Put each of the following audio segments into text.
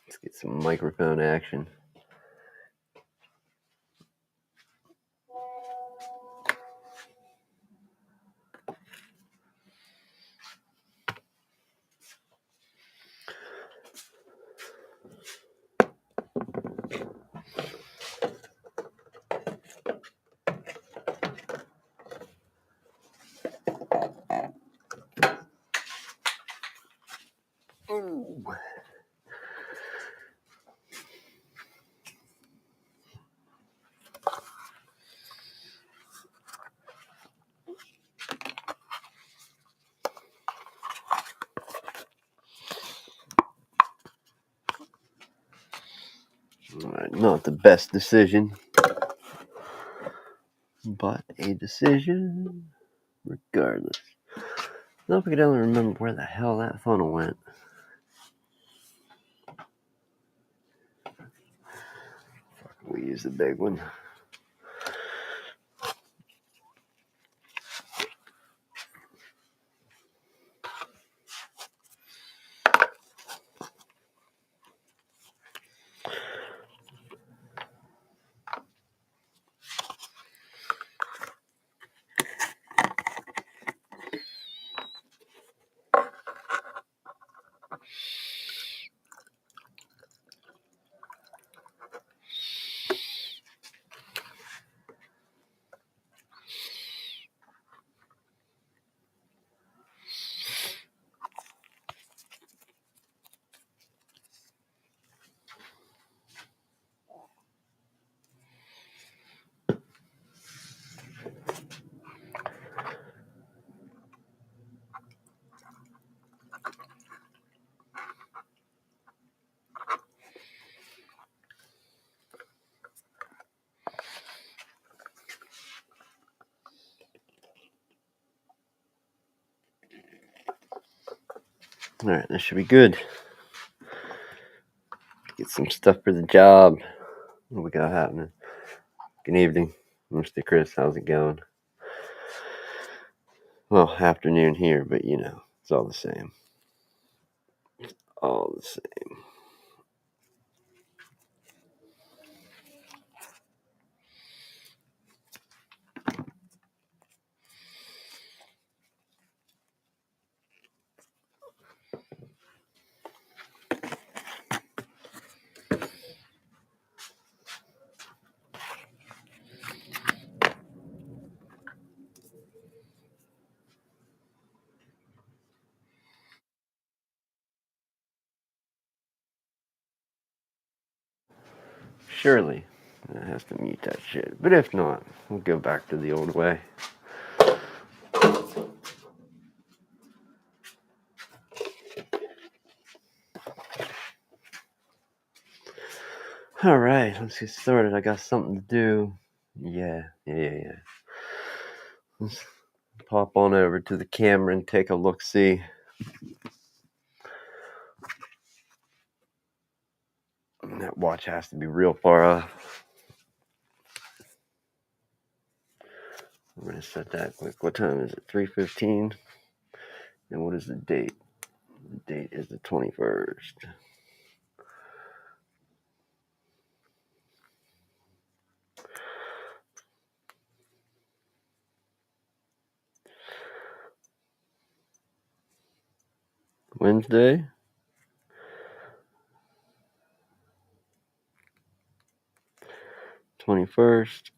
Let's get some microphone action. Ooh. Not the best decision, but a decision regardless. Now if I could only remember where the hell that funnel went. We use the big one. Alright, this should be good. Get some stuff for the job. What we got happening? Good evening, Mr. Chris. How's it going? Well, afternoon here, but you know, it's all the same. All the same. Surely, it has to mute that shit. But if not, we'll go back to the old way. Alright, let's get started. I got something to do. Yeah. Let's pop on over to the camera and take a look-see. That watch has to be real far off. I'm going to set that quick. What time is it? 3:15. And what is the date? The date is the 21st. Wednesday. '21st.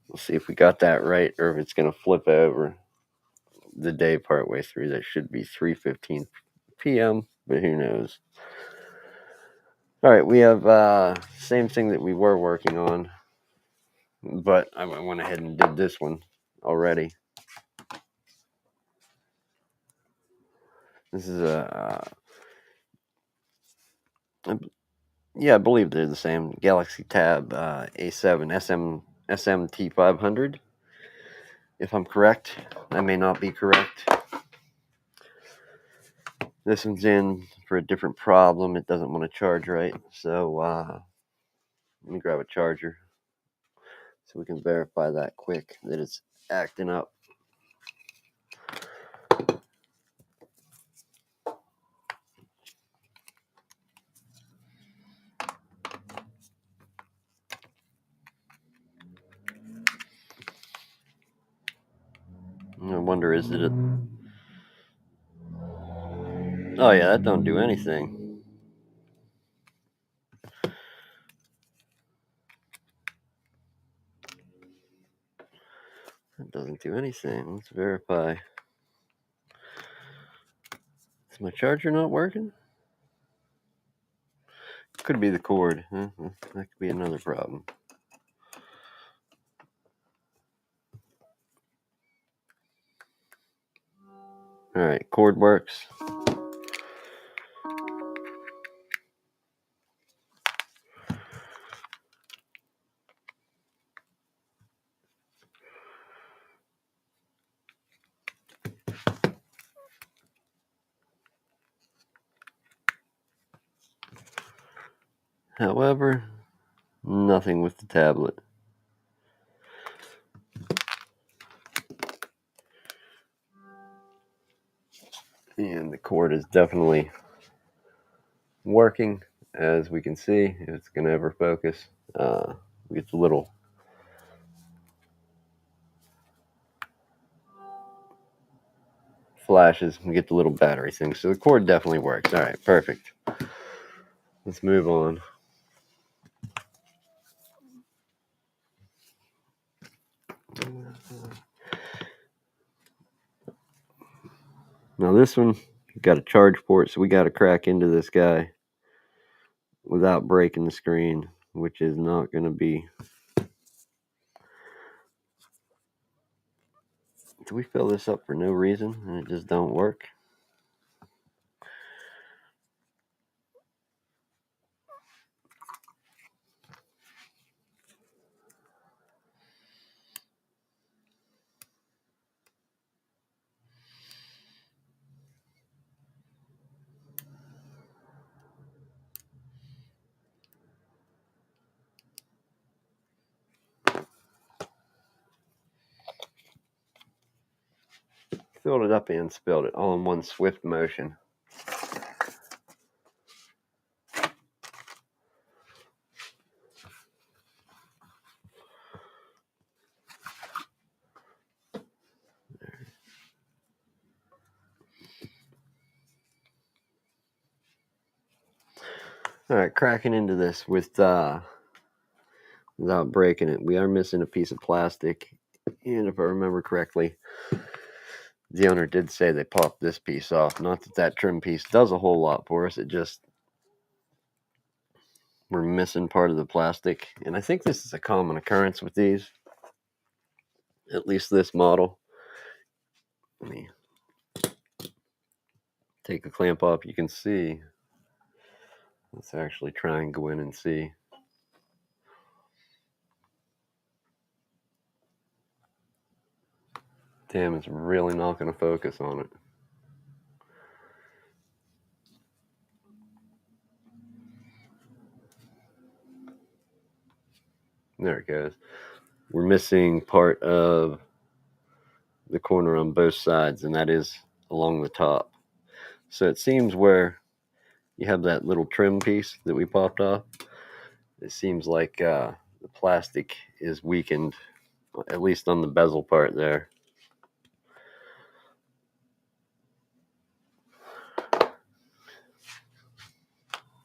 We'll see if we got that right or if it's going to flip over the day partway through. That should be 3:15 p.m., but who knows. All right, we have same thing that we were working on, but I went ahead and did this one already. This is I believe they're the same. Galaxy Tab A7 SMT 500. If I'm correct, I may not be correct. This one's in for a different problem. It doesn't want to charge right. So let me grab a charger so we can verify that quick, that it's acting up. I wonder, is it a... Oh yeah, that don't do anything. That doesn't do anything. Let's verify. Is my charger not working? Could be the cord. That could be another problem. Alright, cord works. However, nothing with the tablet. And the cord is definitely working, as we can see. If it's going to ever focus, we get the little flashes, we get the little battery thing. So the cord definitely works. All right, perfect. Let's move on. Now this one got a charge port, so we got to crack into this guy without breaking the screen, which is not going to be... Do we fill this up for no reason and it just don't work? Filled it up and spilled it all in one swift motion. All right, cracking into this without breaking it. We are missing a piece of plastic, and if I remember correctly, the owner did say they popped this piece off. Not that that trim piece does a whole lot for us. It just, we're missing part of the plastic, and I think this is a common occurrence with these, at least this model. Let me take the clamp off. You can see. Let's actually try and go in and see. Damn, it's really not going to focus on it. There it goes. We're missing part of the corner on both sides, and that is along the top. So it seems where you have that little trim piece that we popped off, it seems like the plastic is weakened, at least on the bezel part there.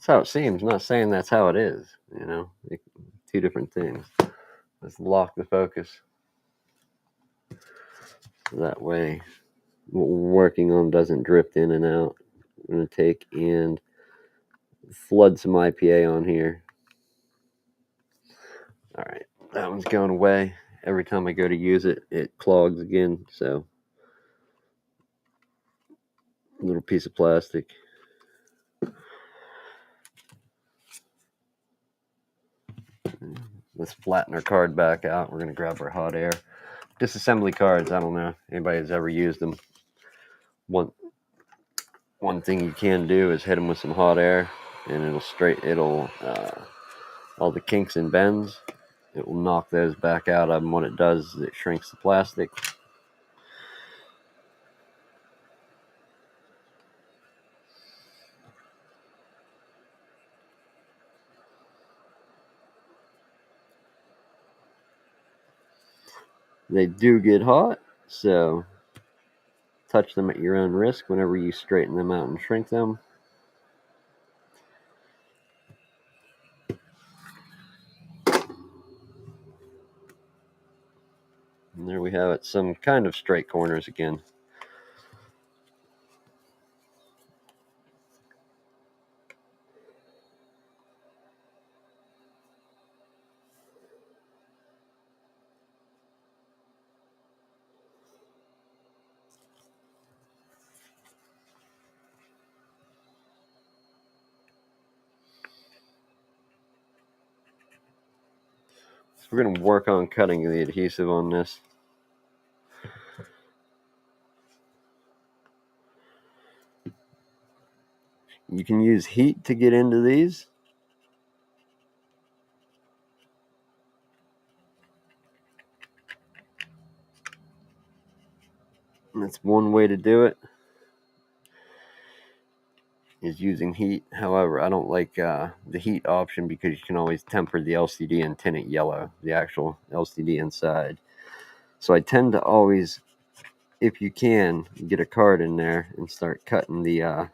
That's how it seems. I'm not saying that's how it is, you know, two different things. Let's lock the focus. So that way what we're working on doesn't drift in and out. I'm going to take and flood some IPA on here. All right, that one's going away. Every time I go to use it, it clogs again. So, a little piece of plastic. Let's flatten our card back out. We're going to grab our hot air. Disassembly cards, I don't know if anybody's ever used them. One thing you can do is hit them with some hot air, and it'll all the kinks and bends, it will knock those back out of them. What it does is it shrinks the plastic. They do get hot, so touch them at your own risk whenever you straighten them out and shrink them. And there we have it, some kind of straight corners again. So we're going to work on cutting the adhesive on this. You can use heat to get into these. That's one way to do it, is using heat. However, I don't like the heat option because you can always temper the LCD and tint it yellow, the actual LCD inside. So I tend to always, if you can, get a card in there and start cutting the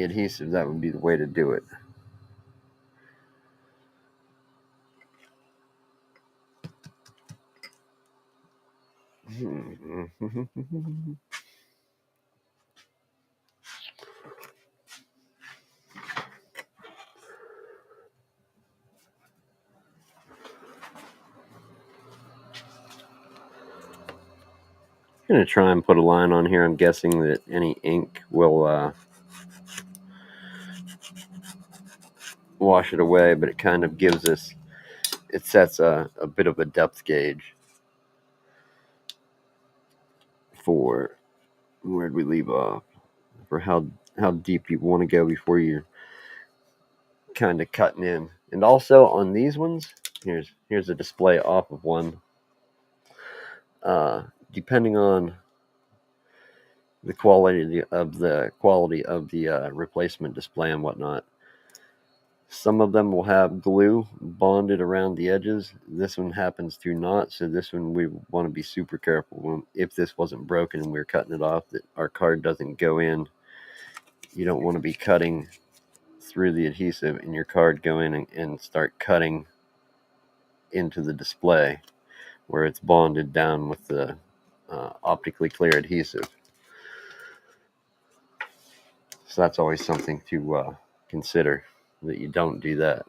adhesive. That would be the way to do it. I'm going to try and put a line on here. I'm guessing that any ink will wash it away, but it kind of gives us, it sets a bit of a depth gauge for, where'd we leave off, for how deep you want to go before you're kind of cutting in. And also on these ones, here's a display off of one. Depending on the quality of the replacement display and whatnot, some of them will have glue bonded around the edges. This one happens to not, so this one we want to be super careful. If this wasn't broken and we were cutting it off, that our card doesn't go in. You don't want to be cutting through the adhesive and your card go in and start cutting into the display where it's bonded down with the optically clear adhesive. So that's always something to consider, that you don't do that.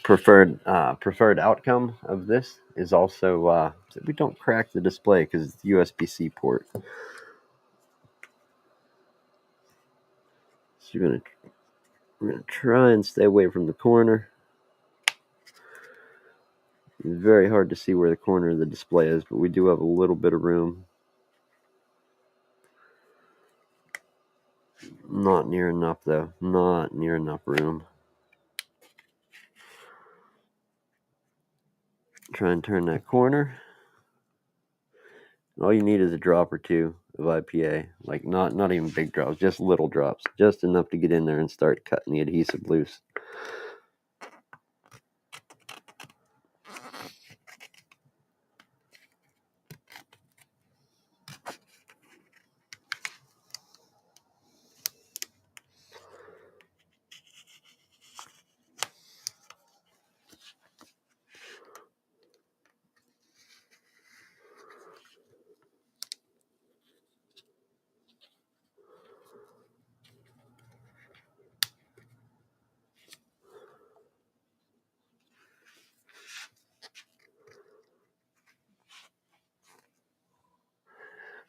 Preferred outcome of this is also that we don't crack the display because it's the USB-C port. So we're gonna try and stay away from the corner. It's very hard to see where the corner of the display is, but we do have a little bit of room. Not near enough though. Not near enough room. Try and turn that corner. All you need is a drop or two of IPA, like not even big drops, just little drops, just enough to get in there and start cutting the adhesive loose.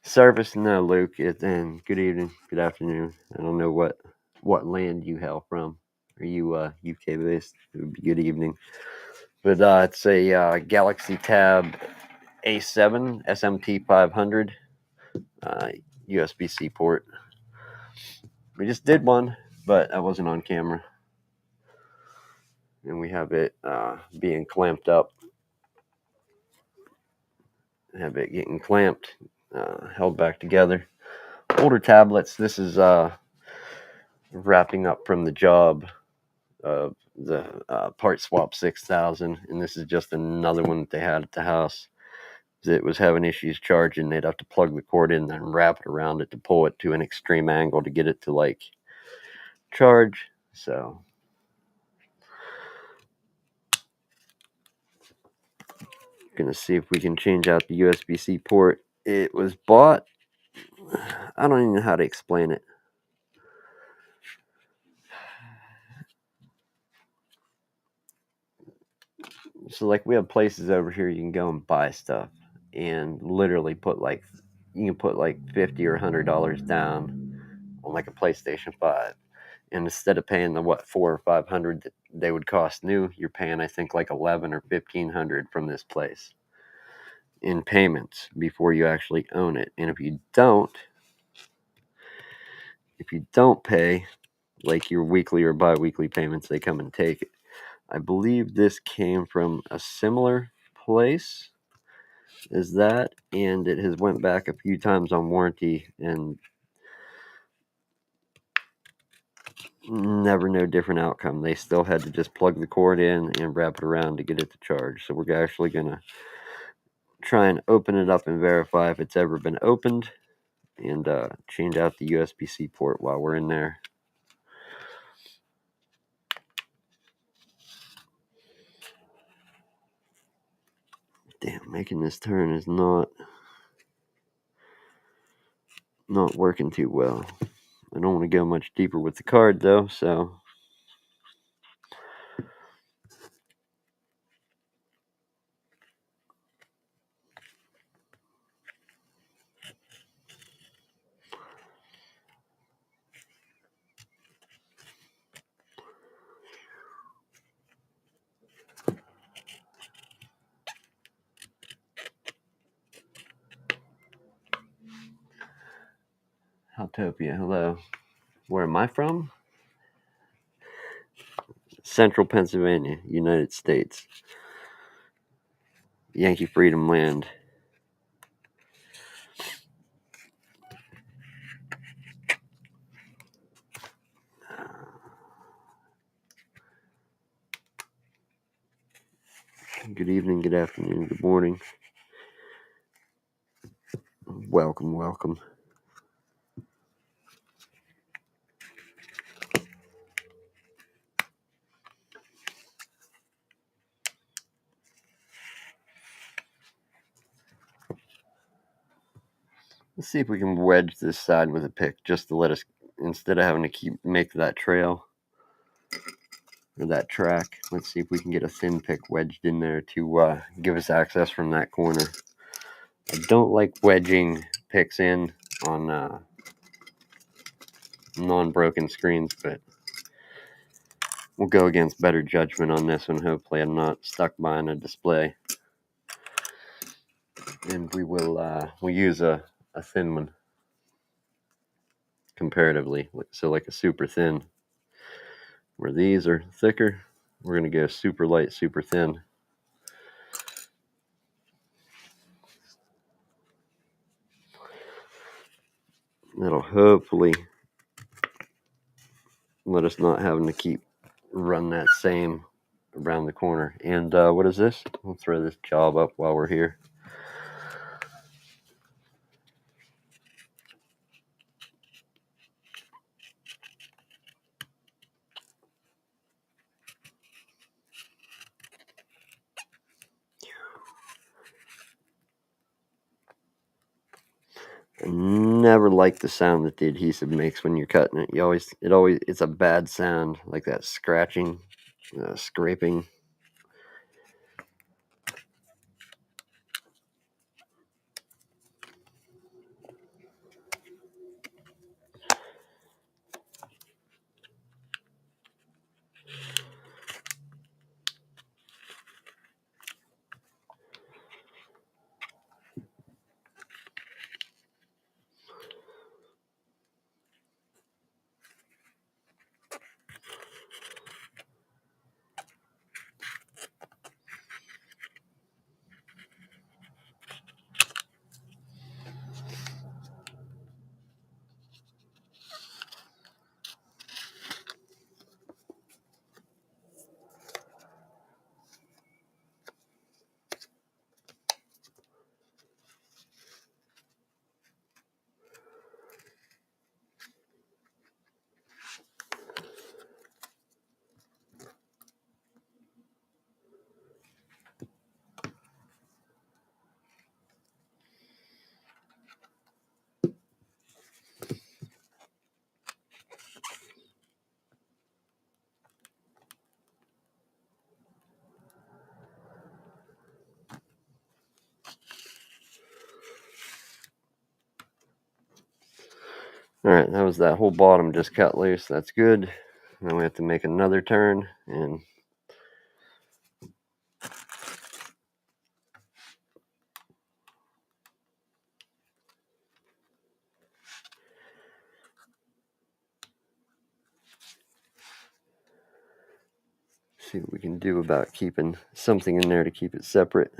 Service? No, Luke. And good evening, good afternoon. I don't know what land you hail from. Are you UK based? It would be good evening. But it's a Galaxy Tab A7 SMT 500 USB-C port. We just did one, but I wasn't on camera. And we have it being clamped up. Have it getting clamped, held back together. Older tablets. This is wrapping up from the job of the part swap 6000, and this is just another one that they had at the house. It was having issues charging. They'd have to plug the cord in and wrap it around it to pull it to an extreme angle to get it to like charge. So gonna see if we can change out the USB-C port. It was bought, I don't even know how to explain it. So like we have places over here you can go and buy stuff and literally put like you can put like $50 or $100 down on like a PlayStation 5. And instead of paying the what 400 or 500 that they would cost new, you're paying I think like 11 or 1500 from this place in payments before you actually own it. And if you don't pay like your weekly or bi-weekly payments, they come and take it. I believe this came from a similar place as that, and it has went back a few times on warranty and never no different outcome. They still had to just plug the cord in and wrap it around to get it to charge. So we're actually gonna try and open it up and verify if it's ever been opened, and change out the USB-C port while we're in there. Damn, making this turn is not working too well. I don't want to go much deeper with the card though, so Howtopia, hello. Where am I from? Central Pennsylvania, United States. Yankee Freedom Land. Good evening, good afternoon, good morning. Welcome, welcome. Let's see if we can wedge this side with a pick just to let us, instead of having to make that trail or that track, let's see if we can get a thin pick wedged in there to give us access from that corner. I don't like wedging picks in on non-broken screens, but we'll go against better judgment on this one. Hopefully I'm not stuck behind a display. And we'll use a thin one comparatively. So like a super thin. Where these are thicker, we're going to go super light, super thin. That'll hopefully let us not having to keep run that same around the corner. And what is this? We'll throw this job up while we're here. I never liked the sound that the adhesive makes when you're cutting it. It's a bad sound, like that scratching, scraping. Alright, that was that whole bottom just cut loose. That's good. Now we have to make another turn and see what we can do about keeping something in there to keep it separate.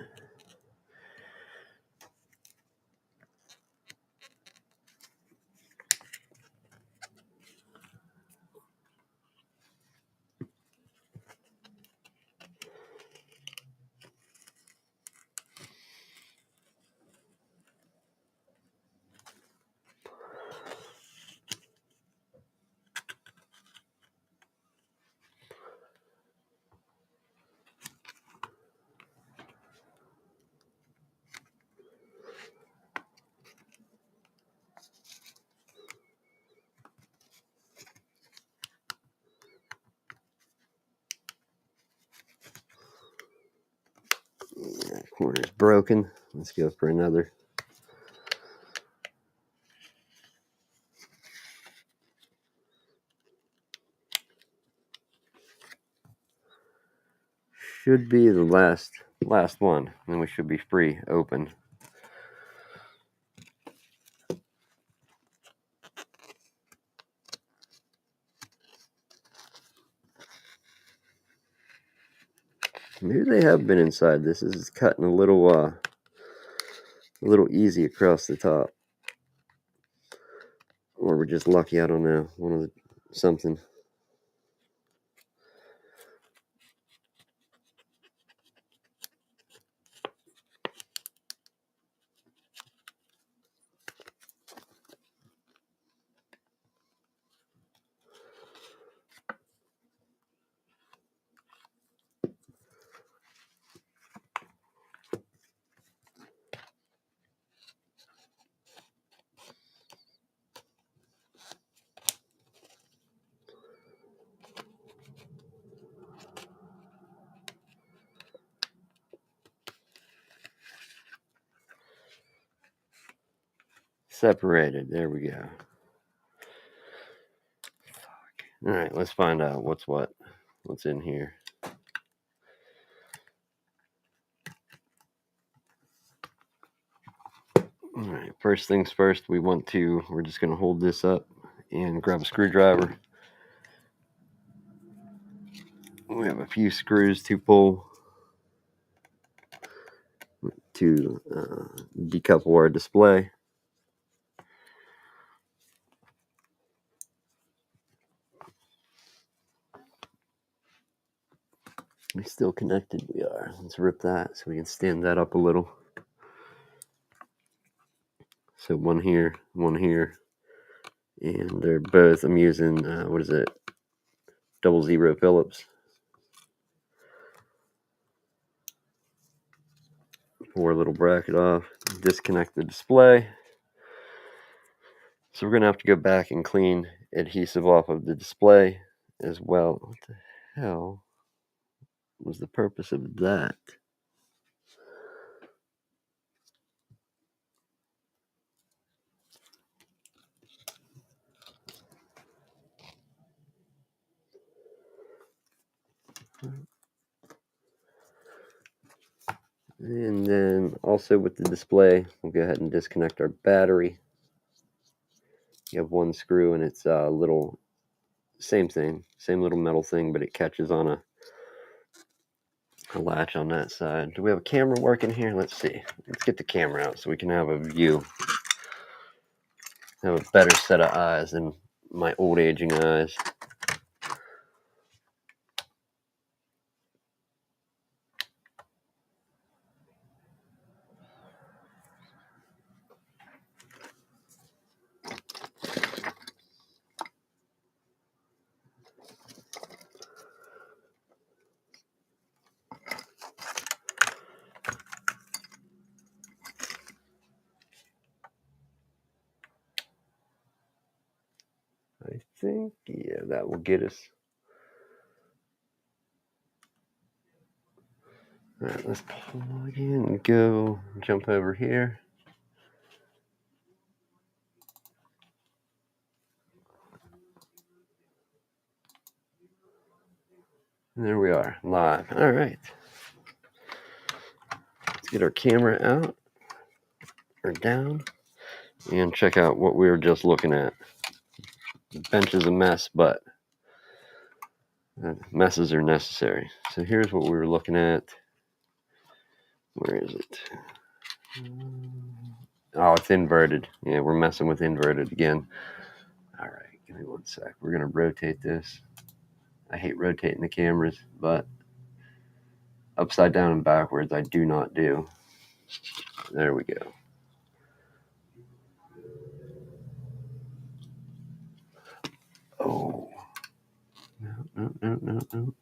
That corner's broken. Let's go for another. Should be the last one. Then we should be free, open. Maybe they have been inside. This is cutting a little easy across the top. Or we're just lucky, I don't know. Something. Separated. There we go. Alright, let's find out what's in here. Alright, first things first, we're just going to hold this up and grab a screwdriver. We have a few screws to pull to decouple our display. We still connected, we are. Let's rip that so we can stand that up a little. So one here, and they're both, I'm using, 00 Phillips. Pour a little bracket off, disconnect the display. So we're going to have to go back and clean adhesive off of the display as well. What the hell was the purpose of that? And then also with the display, we'll go ahead and disconnect our battery. You have one screw and it's a little, same little metal thing, but it catches on a latch on that side. Do we have a camera working here? Let's see. Let's get the camera out so we can have a view. Have a better set of eyes than my old aging eyes. I think, yeah, that will get us. Alright, let's plug in and go. Jump over here. And there we are, live. All right. Let's get our camera out or down and check out what we were just looking at. The bench is a mess, but messes are necessary. So here's what we were looking at. Where is it? Oh, it's inverted. Yeah, we're messing with inverted again. All right, give me one sec. We're going to rotate this. I hate rotating the cameras, but upside down and backwards I do not do. There we go. Oh. No.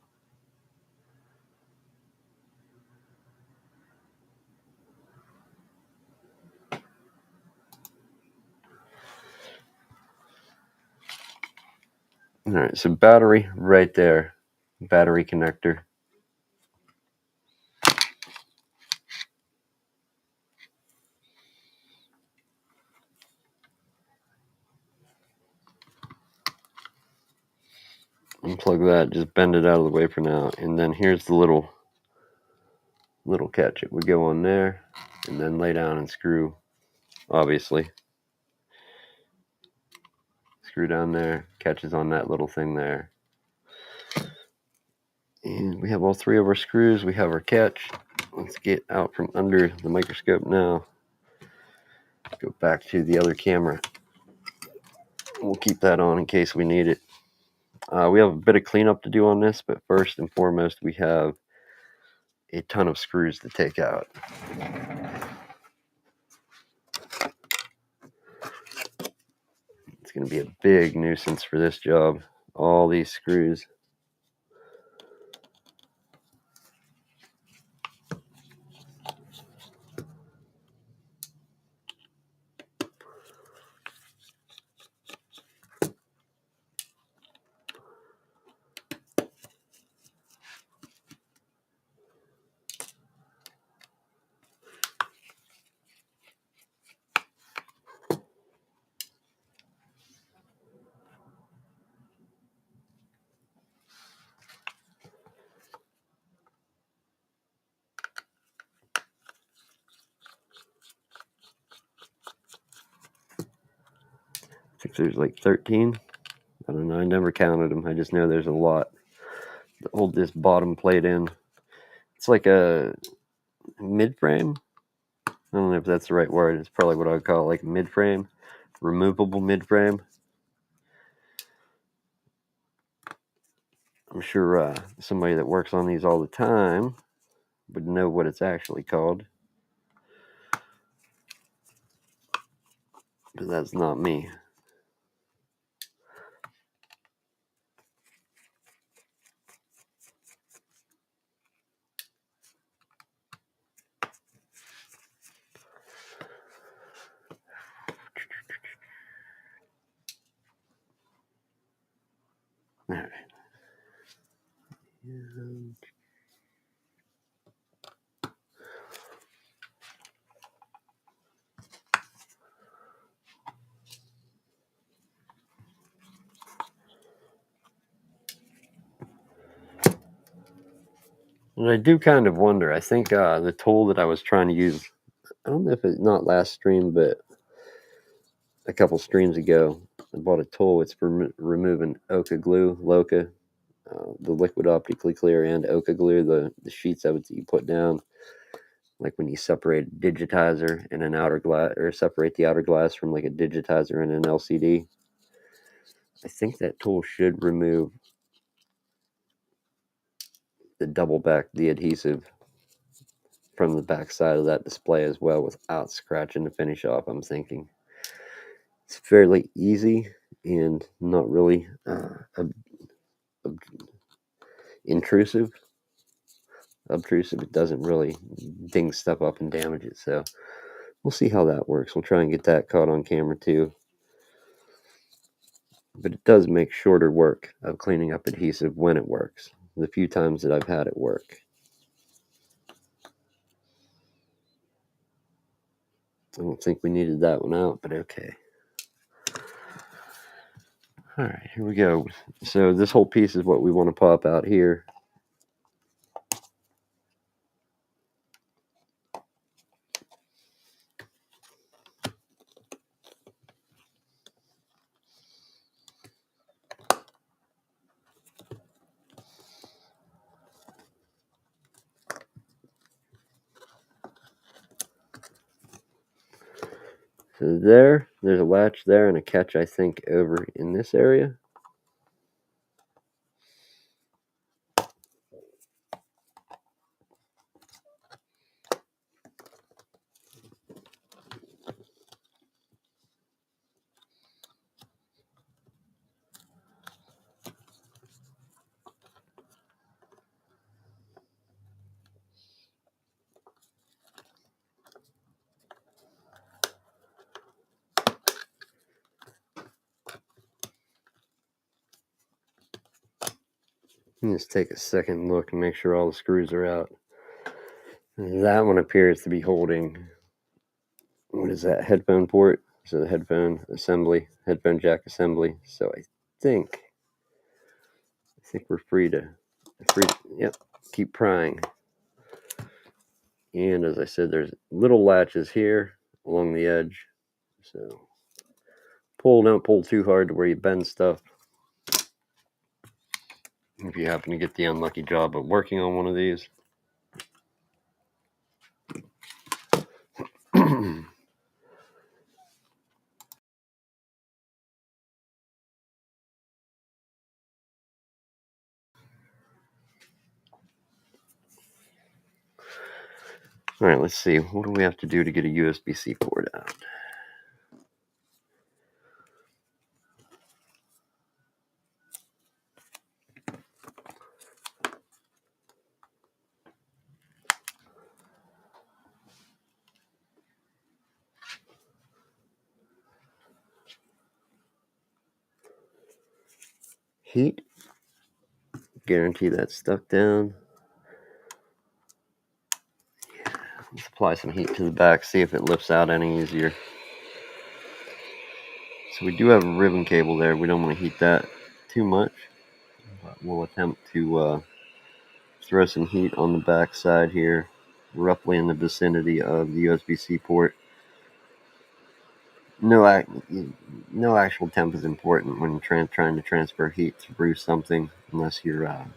All right, so battery right there. Battery connector. Unplug that, just bend it out of the way for now. And then here's the little catch. It would go on there and then lay down and screw, obviously. Screw down there, catches on that little thing there. And we have all three of our screws. We have our catch. Let's get out from under the microscope now. Go back to the other camera. We'll keep that on in case we need it. We have a bit of cleanup to do on this, but first and foremost, we have a ton of screws to take out. It's going to be a big nuisance for this job. All these screws. I think there's like 13. I don't know. I never counted them. I just know there's a lot to hold this bottom plate in. It's like a mid-frame. I don't know if that's the right word. It's probably what I would call it, like mid-frame. Removable mid-frame. I'm sure somebody that works on these all the time would know what it's actually called. But that's not me. All right. And I do kind of wonder. I think the tool that I was trying to use, I don't know if it's not last stream, but a couple streams ago, I bought a tool. It's for removing Oka glue, Loka, the liquid optically clear, and Oka glue, the sheets of it that you put down, like when you separate a digitizer and an outer glass, or separate the outer glass from like a digitizer and an LCD. I think that tool should remove the adhesive from the back side of that display as well without scratching the finish off. I'm thinking it's fairly easy and not really intrusive. Obtrusive. It doesn't really ding stuff up and damage it. So we'll see how that works. We'll try and get that caught on camera too. But it does make shorter work of cleaning up adhesive when it works. The few times that I've had it work. I don't think we needed that one out, but okay. All right, here we go. So this whole piece is what we want to pop out here. So there's a latch there and a catch, I think, over in this area. Just take a second look and make sure all the screws are out. That one appears to be holding, what is that, headphone port? So the headphone assembly, headphone jack assembly. So I think we're free, yep, keep prying. And as I said, there's little latches here along the edge. So don't pull too hard to where you bend stuff. If you happen to get the unlucky job of working on one of these. All right, let's see. What do we have to do to get a USB-C port out? Heat. Guarantee that's stuck down. Let's apply some heat to the back, see if it lifts out any easier. So we do have a ribbon cable there. We don't want to heat that too much. But we'll attempt to throw some heat on the back side here, roughly in the vicinity of the USB-C port. No actual temp is important when trying to transfer heat through something, unless you're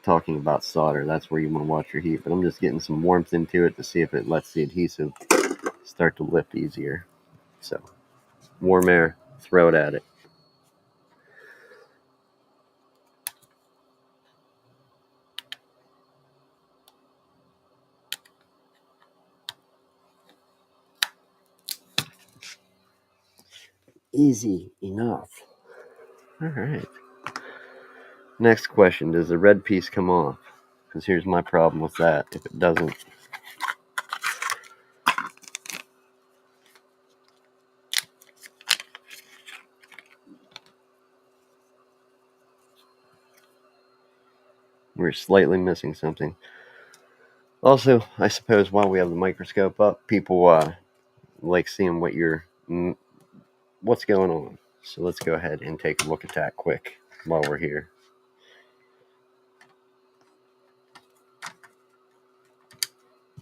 talking about solder. That's where you want to watch your heat. But I'm just getting some warmth into it to see if it lets the adhesive start to lift easier. So, warm air, throw it at it. Easy enough. All right. Next question, does the red piece come off? Because here's my problem with that. If it doesn't, we're slightly missing something. Also, I suppose while we have the microscope up, people like seeing what's going on. So let's go ahead and take a look at that quick while we're here.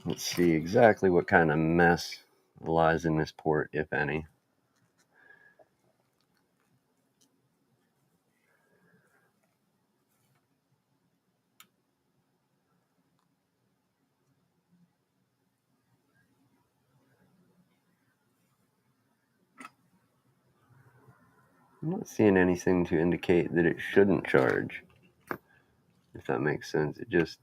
Let's see exactly what kind of mess lies in this port, if any. I'm not seeing anything to indicate that it shouldn't charge, if that makes sense. It just...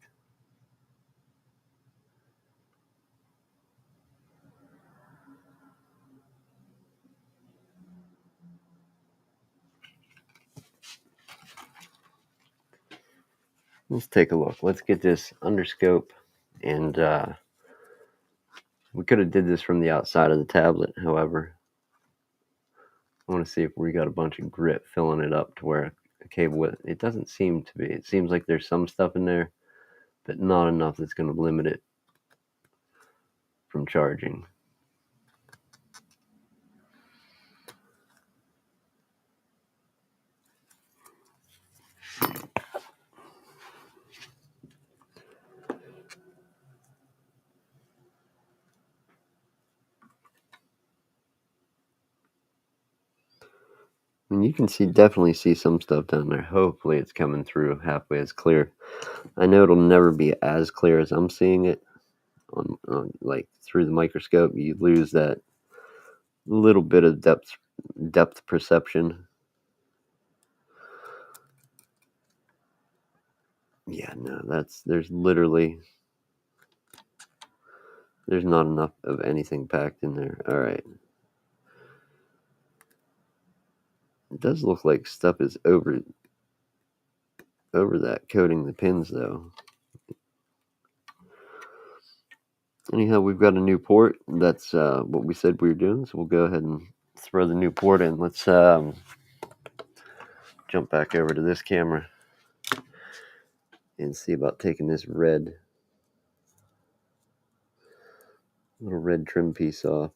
Let's take a look. Let's get this under scope, and we could have did this from the outside of the tablet. However, I want to see if we got a bunch of grit filling it up to where a cable with it doesn't seem to be. It seems like there's some stuff in there, but not enough that's going to limit it from charging. And you can definitely see some stuff down there. Hopefully it's coming through halfway as clear. I know it'll never be as clear as I'm seeing it on like through the microscope. You lose that A little bit of depth perception. Yeah, no, there's not enough of anything packed in there. All right. It does look like stuff is over that coating the pins though. Anyhow, we've got a new port. That's what we said we were doing. So we'll go ahead and throw the new port in. Let's jump back over to this camera and see about taking this little red trim piece off.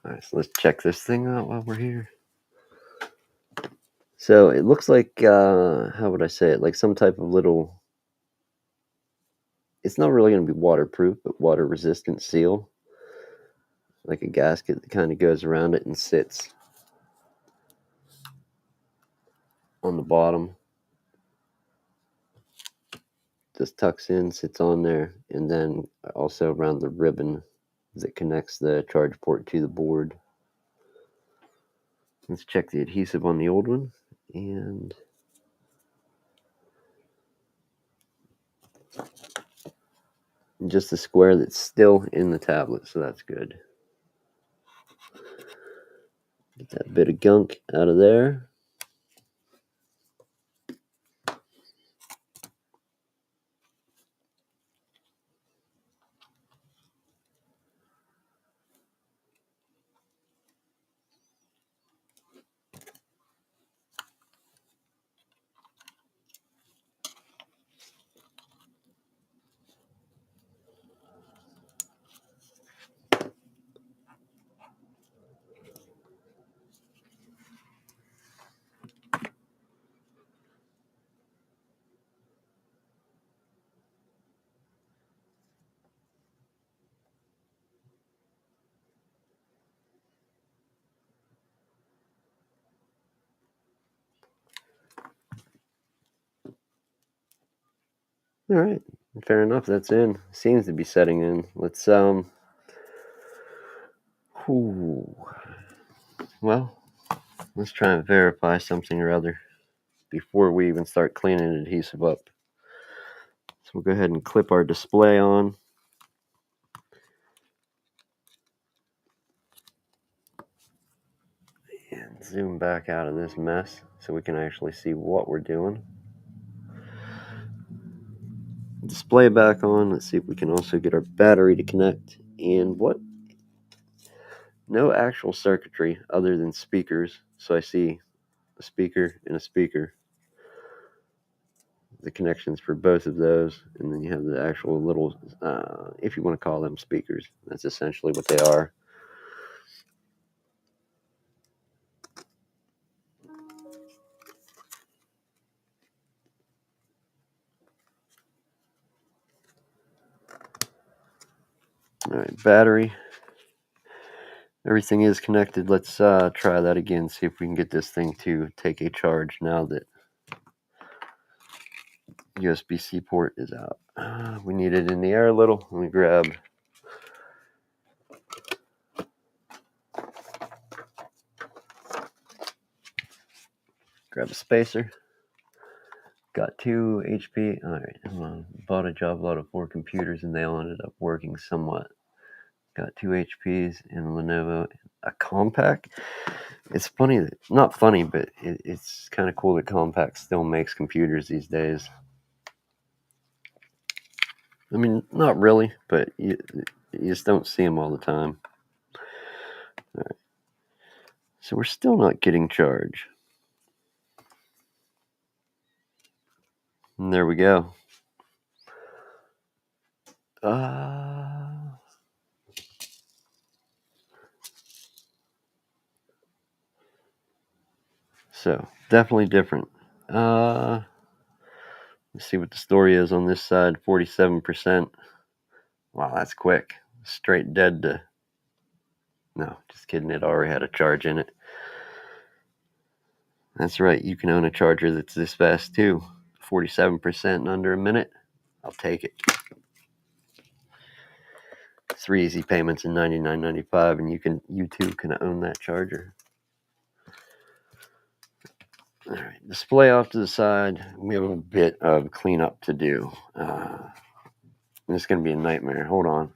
All right, so let's check this thing out while we're here. So it looks like, how would I say it? Like some type of little, it's not really going to be waterproof, but water resistant seal. Like a gasket that kind of goes around it and sits on the bottom. Just tucks in, sits on there, and then also around the ribbon that connects the charge port to the board. Let's check the adhesive on the old one, and just a square that's still in the tablet, so that's good. Get that bit of gunk out of there. All right, fair enough. That's in. Seems to be setting in. Let's well, let's try and verify something or other before we even start cleaning adhesive up. So we'll go ahead and clip our display on. And zoom back out of this mess so we can actually see what we're doing. Display back on. Let's see if we can also get our battery to connect. And what? No actual circuitry other than speakers. So I see a speaker and a speaker. The connections for both of those, and then you have the actual little, if you want to call them speakers, that's essentially what they are. All right, battery. Everything is connected. Let's try that again, see if we can get this thing to take a charge now that USB-C port is out. We need it in the air a little. Let me grab a spacer. Got 2 HP. All right, bought a job lot of 4 computers, and they all ended up working somewhat. Got 2 HPs and a Lenovo, a Compaq. It's funny that, not funny, but it's kind of cool that Compaq still makes computers these days. I mean, not really, but you just don't see them all the time. All right. So we're still not getting charge. And there we go. So definitely different. Let's see what the story is on this side. 47%. Wow, that's quick. Straight dead to... No, just kidding. It already had a charge in it. That's right. You can own a charger that's this fast too. 47% in under a minute. I'll take it. 3 easy payments in $99.95, and you too can own that charger. All right, display off to the side. We have a bit of cleanup to do. This is going to be a nightmare. Hold on.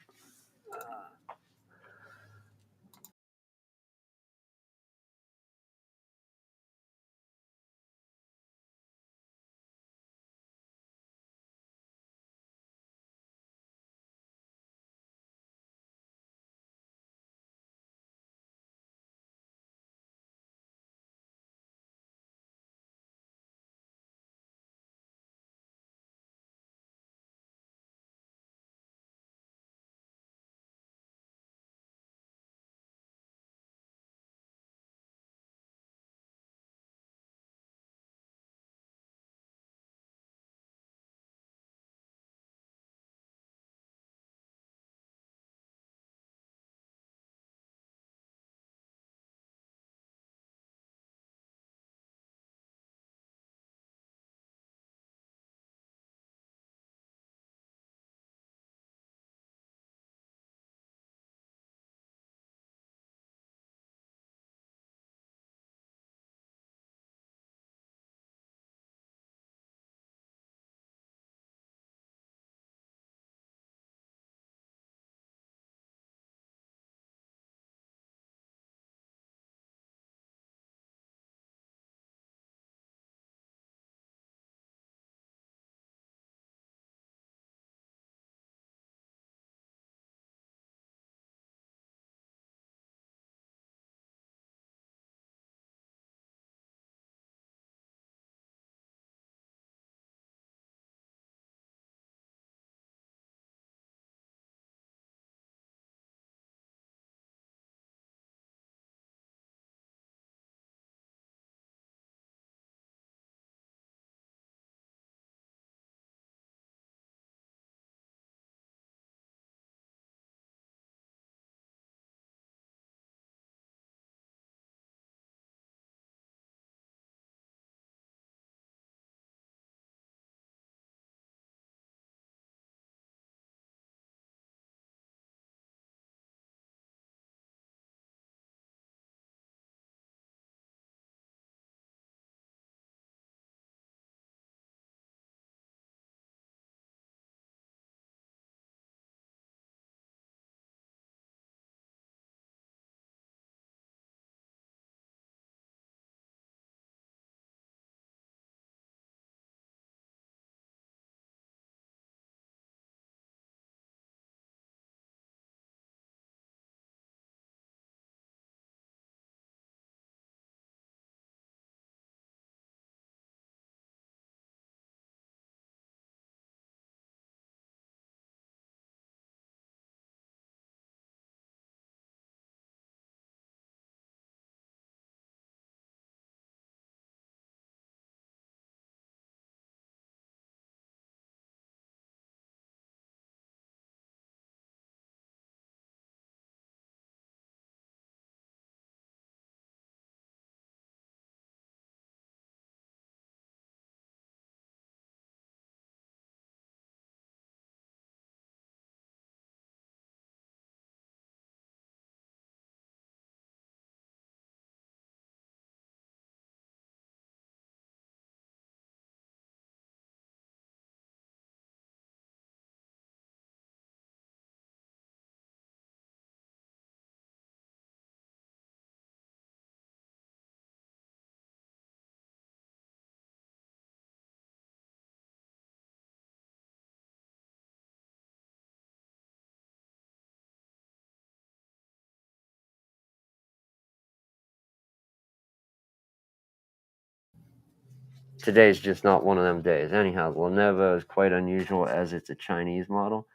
Today's just not one of them days. Anyhow, the Lenovo is quite unusual as it's a Chinese model.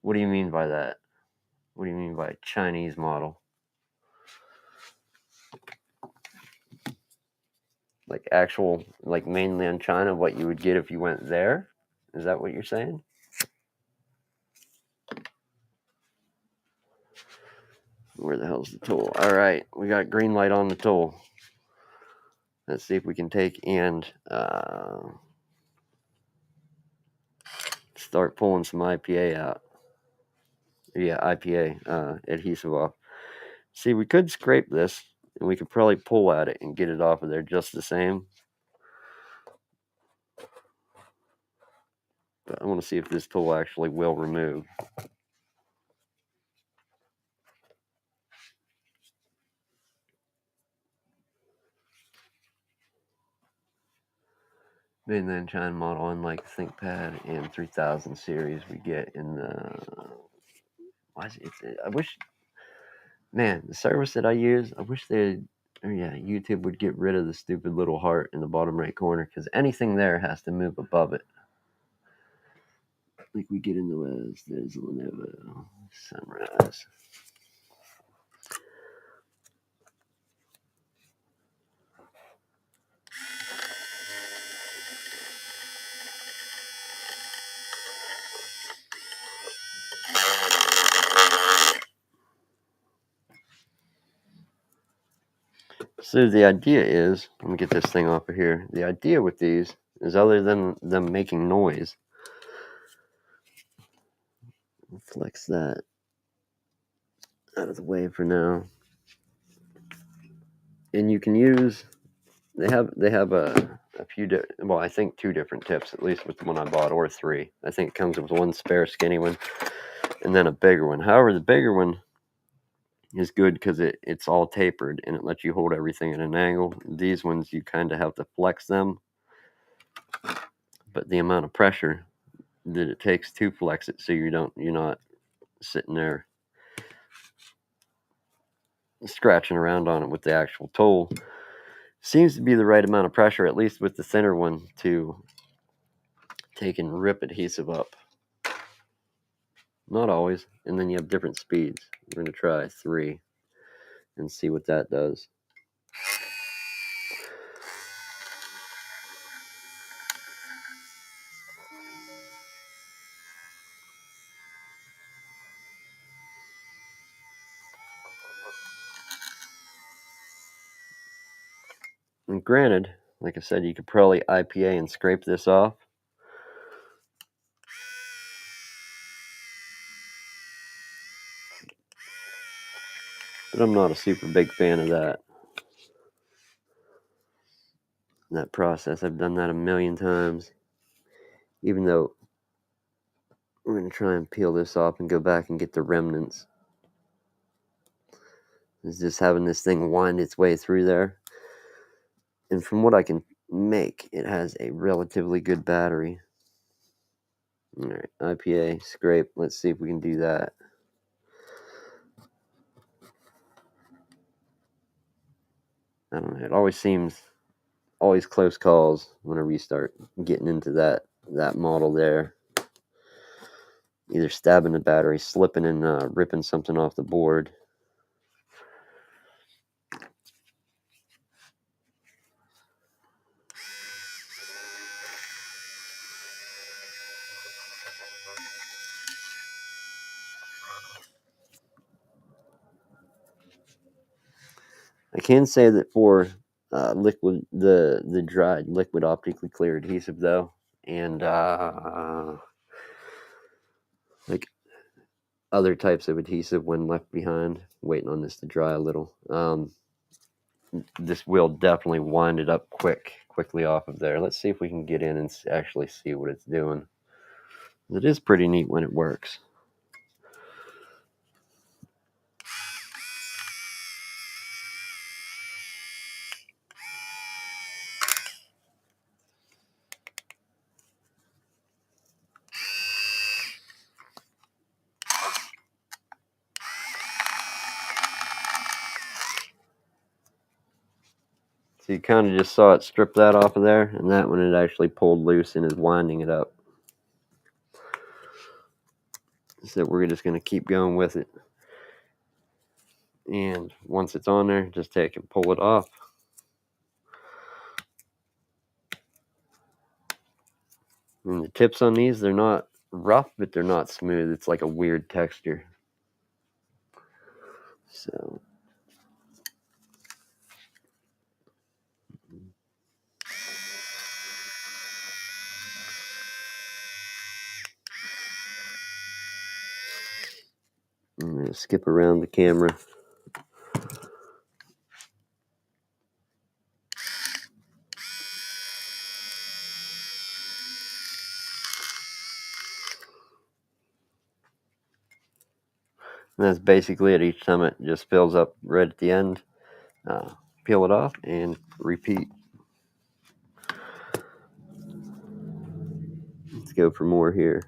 What do you mean by that? What do you mean by Chinese model? like actual, like mainland China, what you would get if you went there? Is that what you're saying? Where the hell's the tool? All right, we got green light on the tool. Let's see if we can take and start pulling some IPA out. Yeah, IPA adhesive off. See, we could scrape this, and we could probably pull at it and get it off of there just the same. But I want to see if this tool actually will remove. Mainland China model, unlike ThinkPad and 3000 series we get in the... Why is it? I wish... Man, the service that I use, I wish they... Oh yeah, YouTube would get rid of the stupid little heart in the bottom right corner, because anything there has to move above it. Like we get in the West, there's Lenovo, Sunrise. So the idea is, let me get this thing off of here. The idea with these is, other than them making noise, flex that out of the way for now. And you can use, they have a few, well, I think 2 different tips, at least with the one I bought, or 3. I think it comes with one spare skinny one and then a bigger one. However, the bigger one is good because it's all tapered and it lets you hold everything at an angle. These ones, you kind of have to flex them, but the amount of pressure that it takes to flex it, so you're not sitting there scratching around on it with the actual tool, seems to be the right amount of pressure, at least with the thinner one, to take and rip adhesive up. Not always. And then you have different speeds. We're going to try 3 and see what that does. And granted, like I said, you could probably IPA and scrape this off. But I'm not a super big fan of that process. I've done that a million times. Even though we're going to try and peel this off and go back and get the remnants. It's just having this thing wind its way through there. And from what I can make, it has a relatively good battery. Alright, IPA, scrape. Let's see if we can do that. I don't know. It always seems close calls whenever you start getting into that model there. Either stabbing the battery, slipping and ripping something off the board. I can say that for liquid, the dried liquid optically clear adhesive though, and like other types of adhesive when left behind, waiting on this to dry a little, this will definitely wind it up quickly off of there. Let's see if we can get in and actually see what it's doing. It is pretty neat when it works. So you kind of just saw it strip that off of there, and that one it actually pulled loose and is winding it up. So we're just going to keep going with it. And once it's on there, just take and pull it off. And the tips on these, they're not rough, but they're not smooth. It's like a weird texture. So I'm going to skip around the camera. And that's basically it. Each time it just fills up right at the end. Peel it off and repeat. Let's go for more here.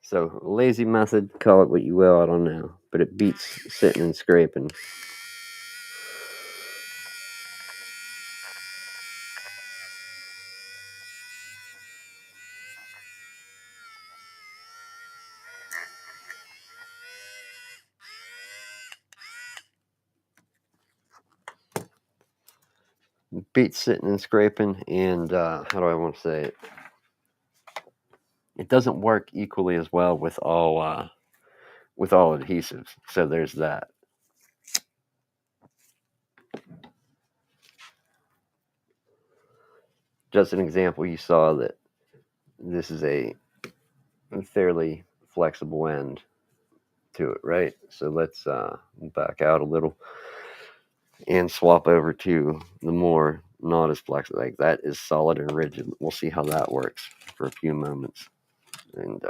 So, lazy method, call it what you will, I don't know. But it beats sitting and scraping. Beats sitting and scraping, and how do I want to say it? It doesn't work equally as well with all adhesives. So there's that. Just an example, you saw that this is a fairly flexible end to it, right? So let's back out a little and swap over to the more not as flexible. Like that is solid and rigid. We'll see how that works for a few moments. And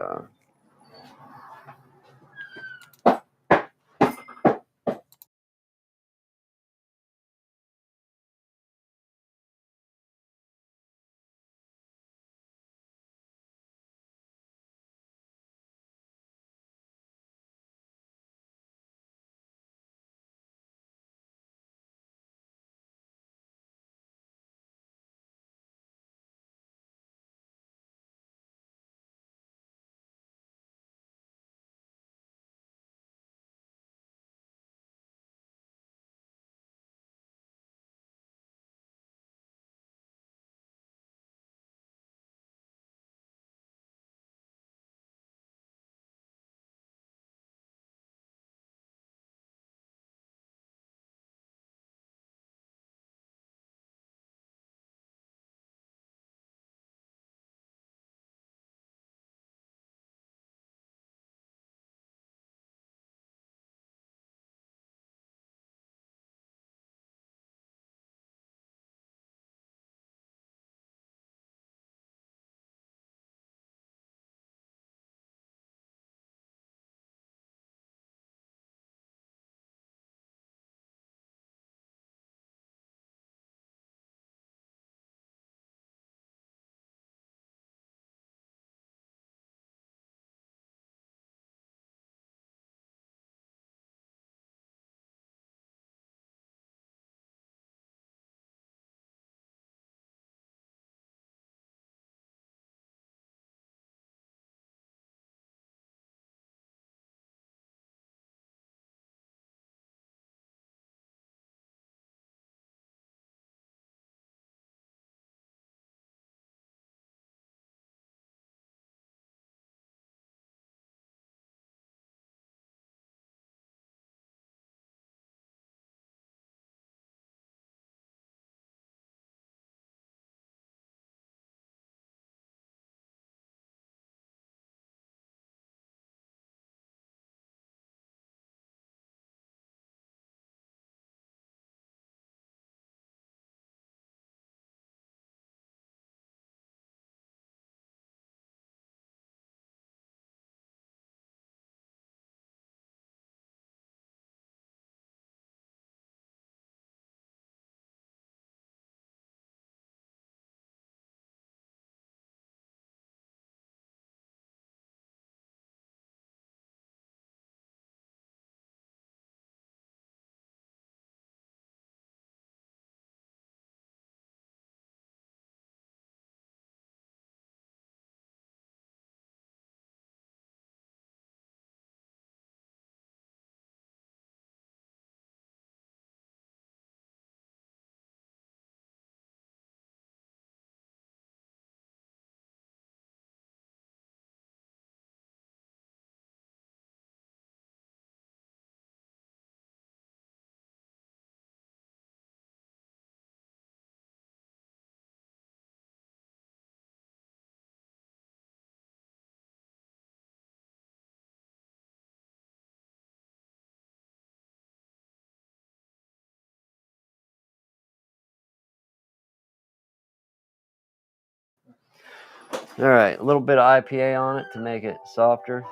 All right, a little bit of IPA on it to make it softer.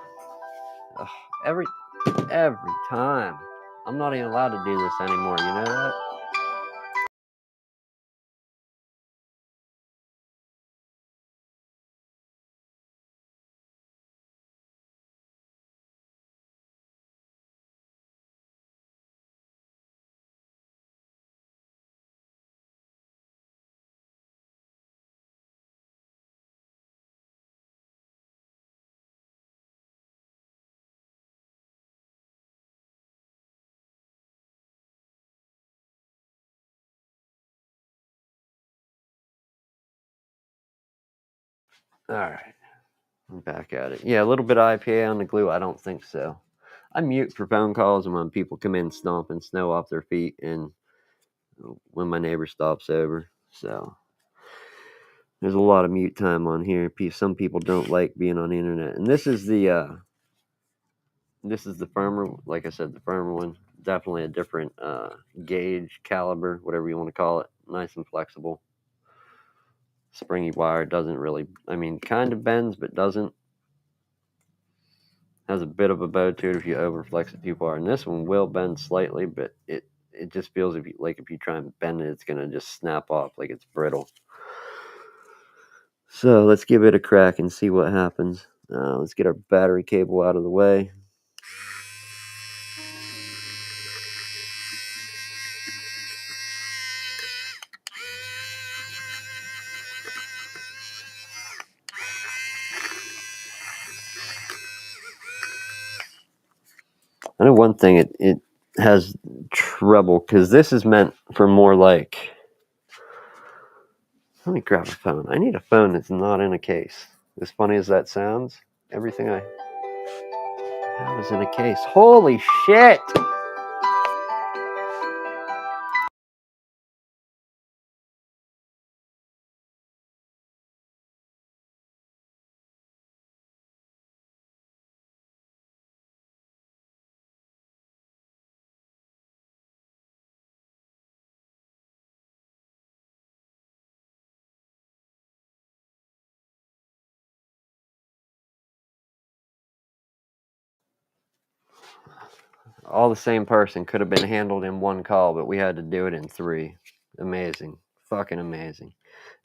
Ugh, every time. I'm not even allowed to do this anymore. You know that? All right, I'm back at it. Yeah, a little bit of IPA on the glue. I don't think so. I mute for phone calls and when people come in stomping snow off their feet and when my neighbor stops over. So there's a lot of mute time on here. Some people don't like being on the internet. And this is the firmer, like I said, the firmer one. Definitely a different gauge, caliber, whatever you want to call it. Nice and flexible. Springy wire doesn't really, kind of bends, but doesn't. Has a bit of a bow to it if you overflex it too far. And this one will bend slightly, but it just feels if you try and bend it, it's gonna just snap off like it's brittle. So let's give it a crack and see what happens. Let's get our battery cable out of the way. I know one thing, it has treble, because this is meant for more like, let me grab a phone. I need a phone that's not in a case. As funny as that sounds, everything I have is in a case. Holy shit! All the same person could have been handled in one call, but we had to do it in 3. Amazing. Fucking amazing.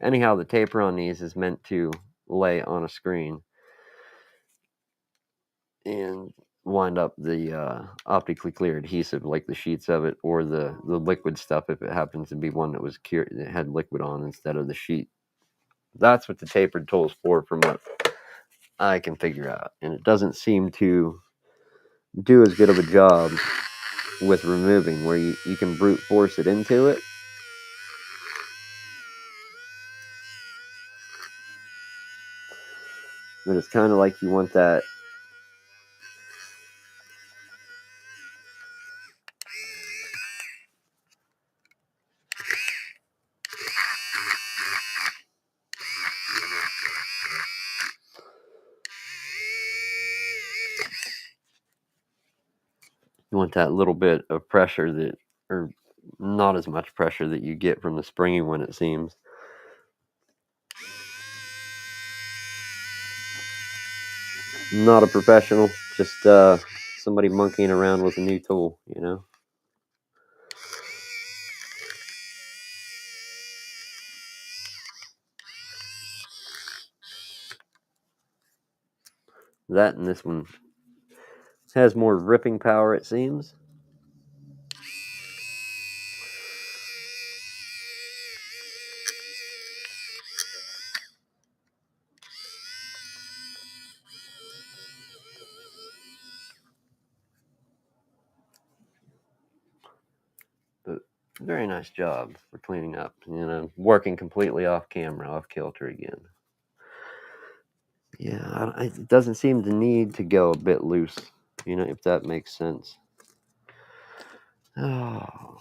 Anyhow, the taper on these is meant to lay on a screen and wind up the optically clear adhesive, like the sheets of it, or the liquid stuff if it happens to be one that was that had liquid on instead of the sheet. That's what the tapered tool is for, from what I can figure out. And it doesn't seem to do as good of a job with removing, where you can brute force it into it. But it's kind of like you want that. You want that little bit of pressure that, or not as much pressure that you get from the springy one, it seems. Not a professional, just somebody monkeying around with a new tool, you know? That and this one has more ripping power, it seems. But very nice job for cleaning up, working completely off camera, off kilter again. Yeah, it doesn't seem to need to go a bit loose, if that makes sense. Oh.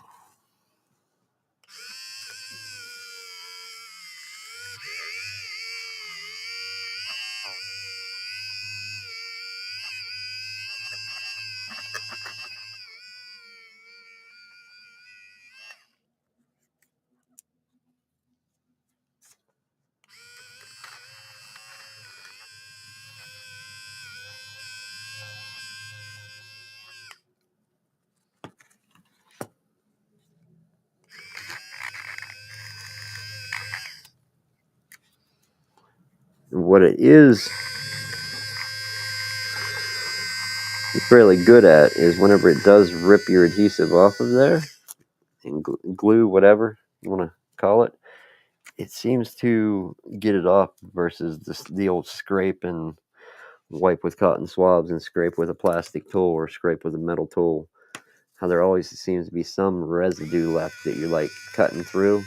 What it is fairly good at is whenever it does rip your adhesive off of there, and glue, whatever you want to call it, it seems to get it off versus the old scrape and wipe with cotton swabs and scrape with a plastic tool or scrape with a metal tool. How there always seems to be some residue left that you're like cutting through.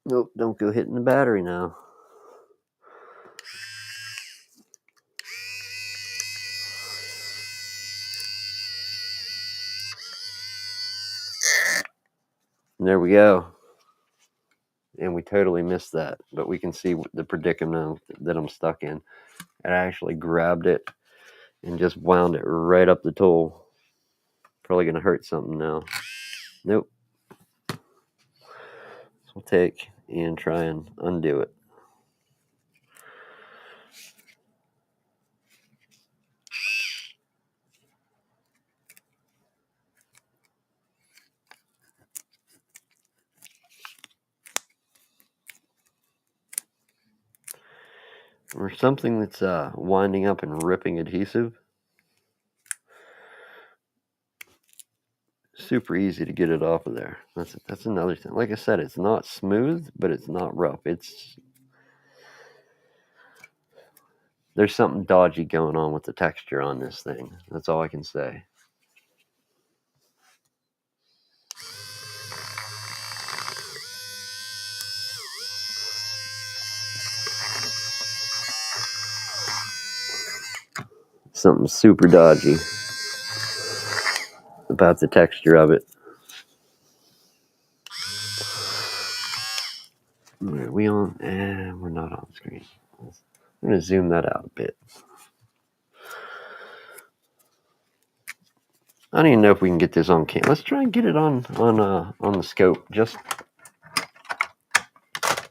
Nope, don't go hitting the battery now. And there we go. And we totally missed that, but we can see the predicament that I'm stuck in. I actually grabbed it and just wound it right up the tool. Probably going to hurt something now. Nope. So we'll take and try and undo it. Or something that's winding up and ripping adhesive. Super easy to get it off of there. That's another thing. Like I said, it's not smooth, but it's not rough. There's something dodgy going on with the texture on this thing. That's all I can say. Something super dodgy about the texture of it. Are we on? We're not on screen. I'm going to zoom that out a bit. I don't even know if we can get this on camera. Let's try and get it on the scope, just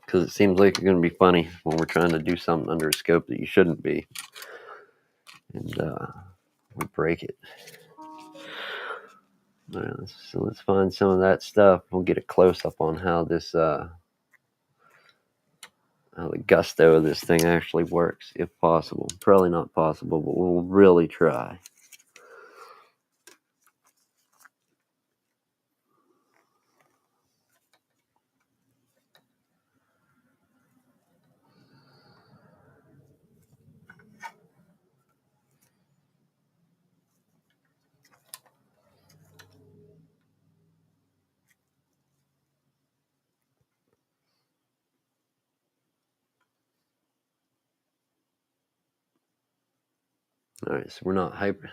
because it seems like it's going to be funny when we're trying to do something under a scope that you shouldn't be, and we break it. All right, so let's find some of that stuff. We'll get a close up on how this how the gusto of this thing actually works, if possible. Probably not possible, but we'll really try. All right, so we're not hyper.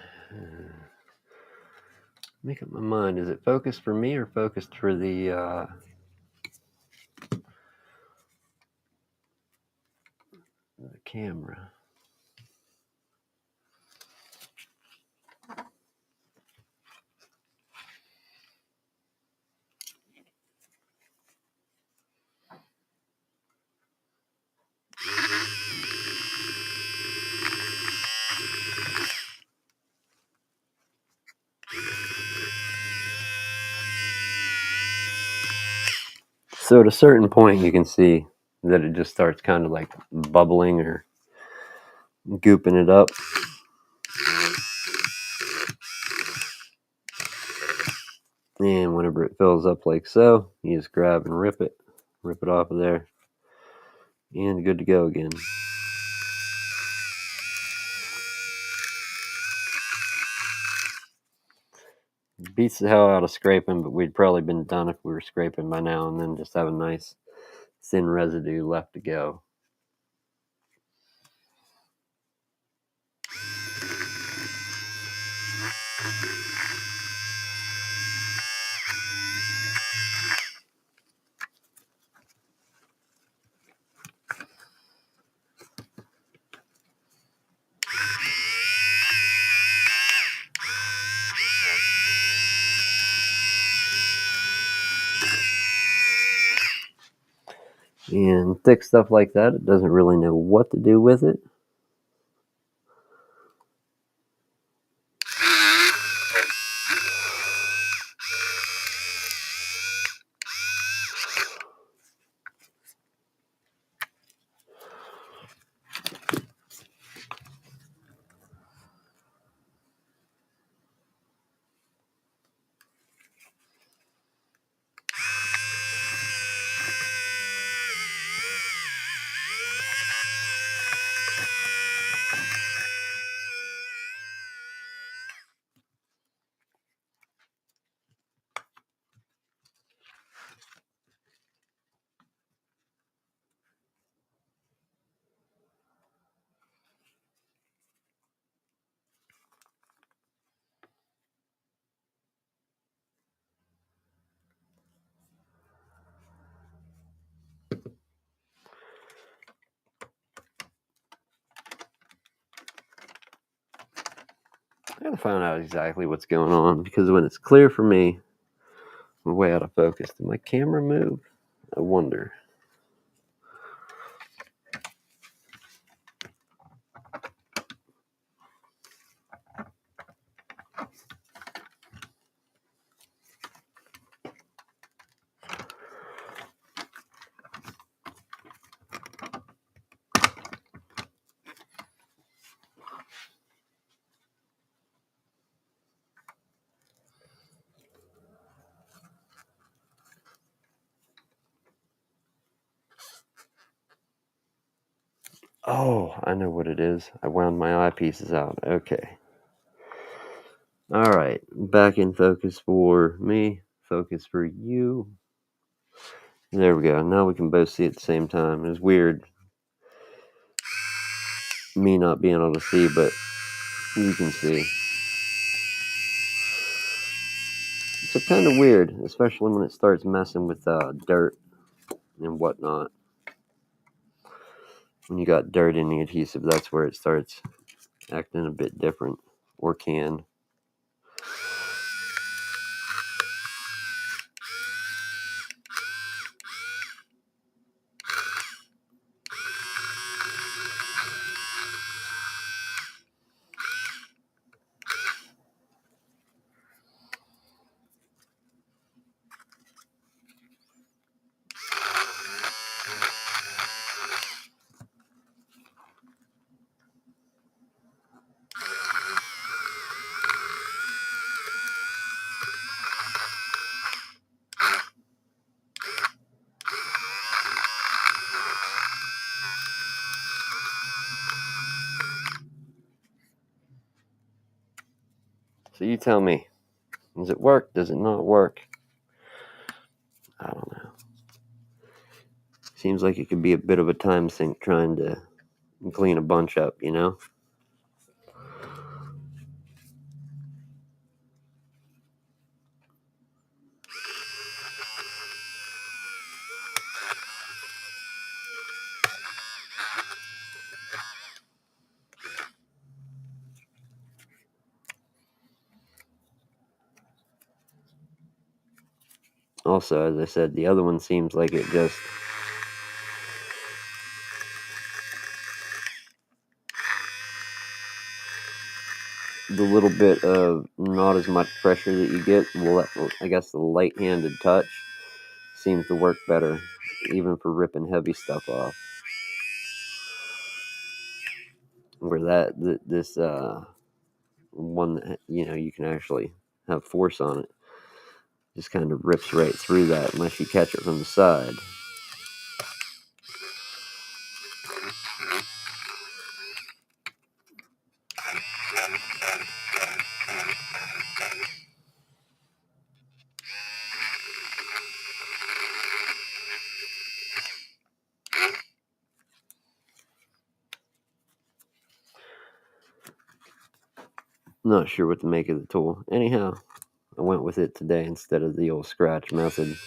Make up my mind. Is it focused for me or focused for the camera? So at a certain point, you can see that it just starts kind of like bubbling or gooping it up. And whenever it fills up like so, you just grab and rip it off of there, and good to go again. Beats the hell out of scraping, but we'd probably been done if we were scraping by now, and then just have a nice thin residue left to go. And thick stuff like that, it doesn't really know what to do with it. I gotta find out exactly what's going on, because when it's clear for me, I'm way out of focus. Did my camera move? I wonder. Oh, I know what it is. I wound my eyepieces out. Okay. All right. Back in focus for me. Focus for you. There we go. Now we can both see at the same time. It was weird me not being able to see, but you can see. It's kind of weird, especially when it starts messing with dirt and whatnot. When you got dirt in the adhesive, that's where it starts acting a bit different, or can. So you tell me, does it work? Does it not work? I don't know. Seems like it could be a bit of a time sink trying to clean a bunch up, you know? Also, as I said, the other one seems like it just the little bit of not as much pressure that you get, I guess the light-handed touch seems to work better, even for ripping heavy stuff off. Where this one that, you can actually have force on it, just kind of rips right through that unless you catch it from the side. Not sure what to make of the tool. Anyhow, I went with it today instead of the old scratch method.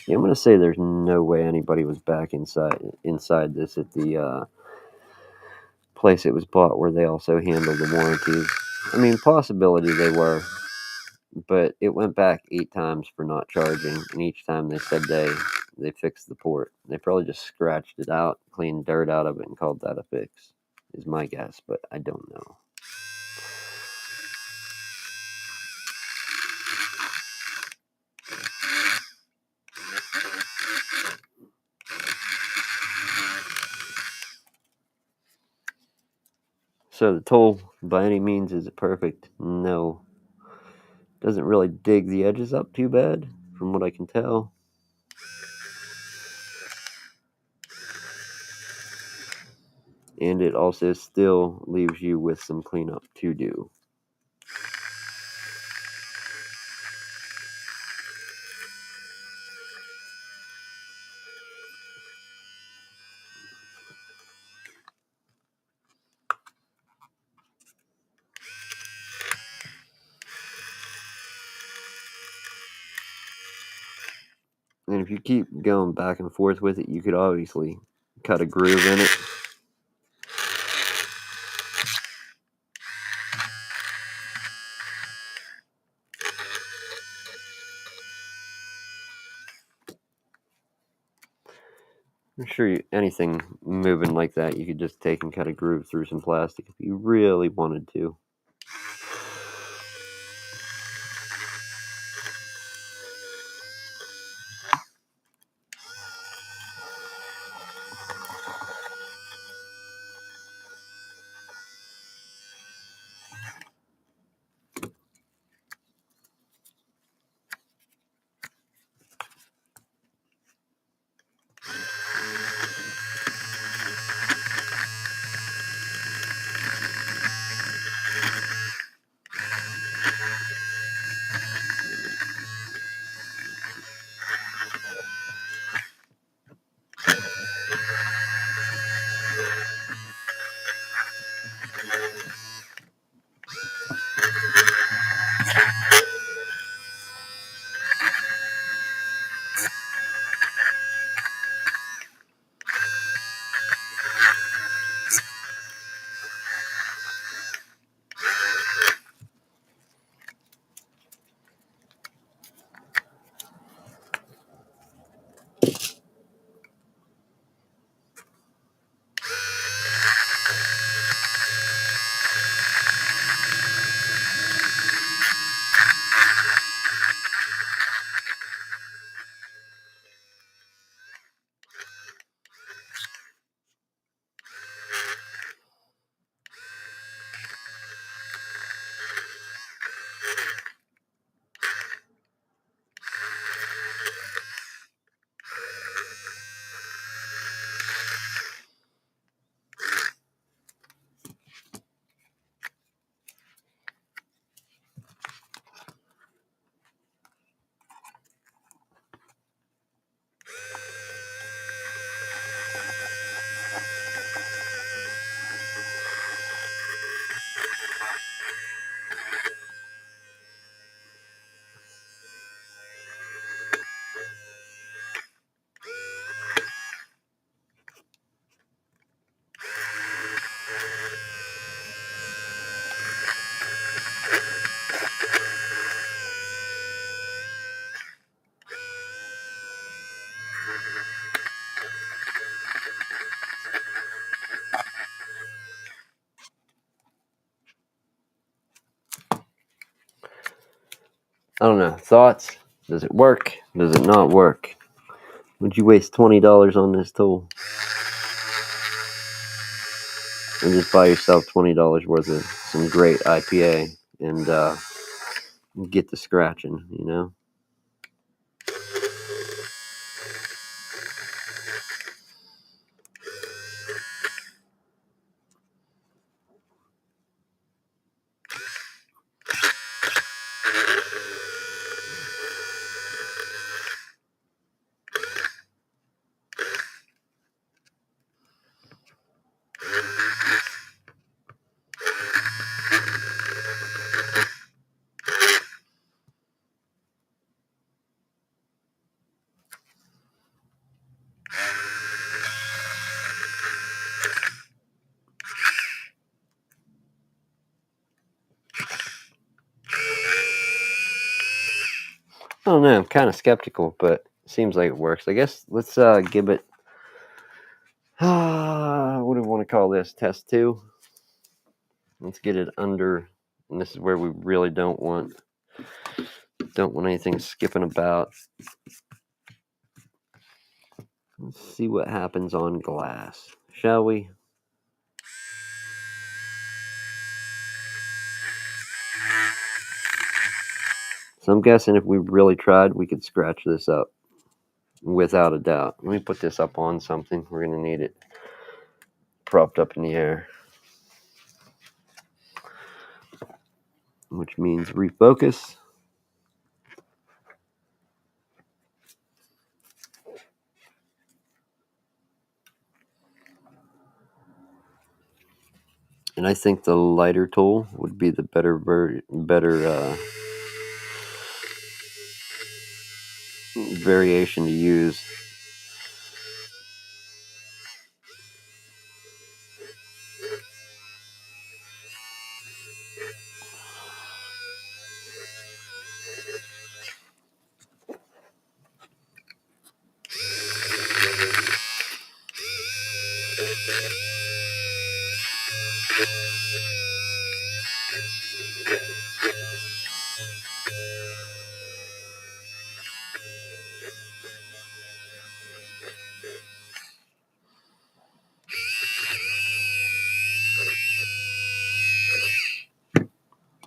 Yeah, I'm gonna say there's no way anybody was back inside this at the place it was bought, where they also handled the warranties. I mean, possibility they were, but it went back 8 times for not charging, and each time they said they fixed the port. They probably just scratched it out, cleaned dirt out of it, and called that a fix, is my guess, but I don't know. So the tool, by any means, is it perfect? No. Doesn't really dig the edges up too bad, from what I can tell. And it also still leaves you with some cleanup to do. And if you keep going back and forth with it, you could obviously cut a groove in it. I'm sure anything moving like that, you could just take and cut a groove through some plastic if you really wanted to. I don't know. Thoughts? Does it work? Does it not work? Would you waste $20 on this tool? And just buy yourself $20 worth of some great IPA and get the scratching, you know? don't know. I'm kind of skeptical, but it seems like it works. I guess let's give it. What do we want to call this? Test 2. Let's get it under. And this is where we really don't want anything skipping about. Let's see what happens on glass, shall we? So I'm guessing if we really tried, we could scratch this up without a doubt. Let me put this up on something. We're going to need it propped up in the air, which means refocus. And I think the lighter tool would be the better variation to use.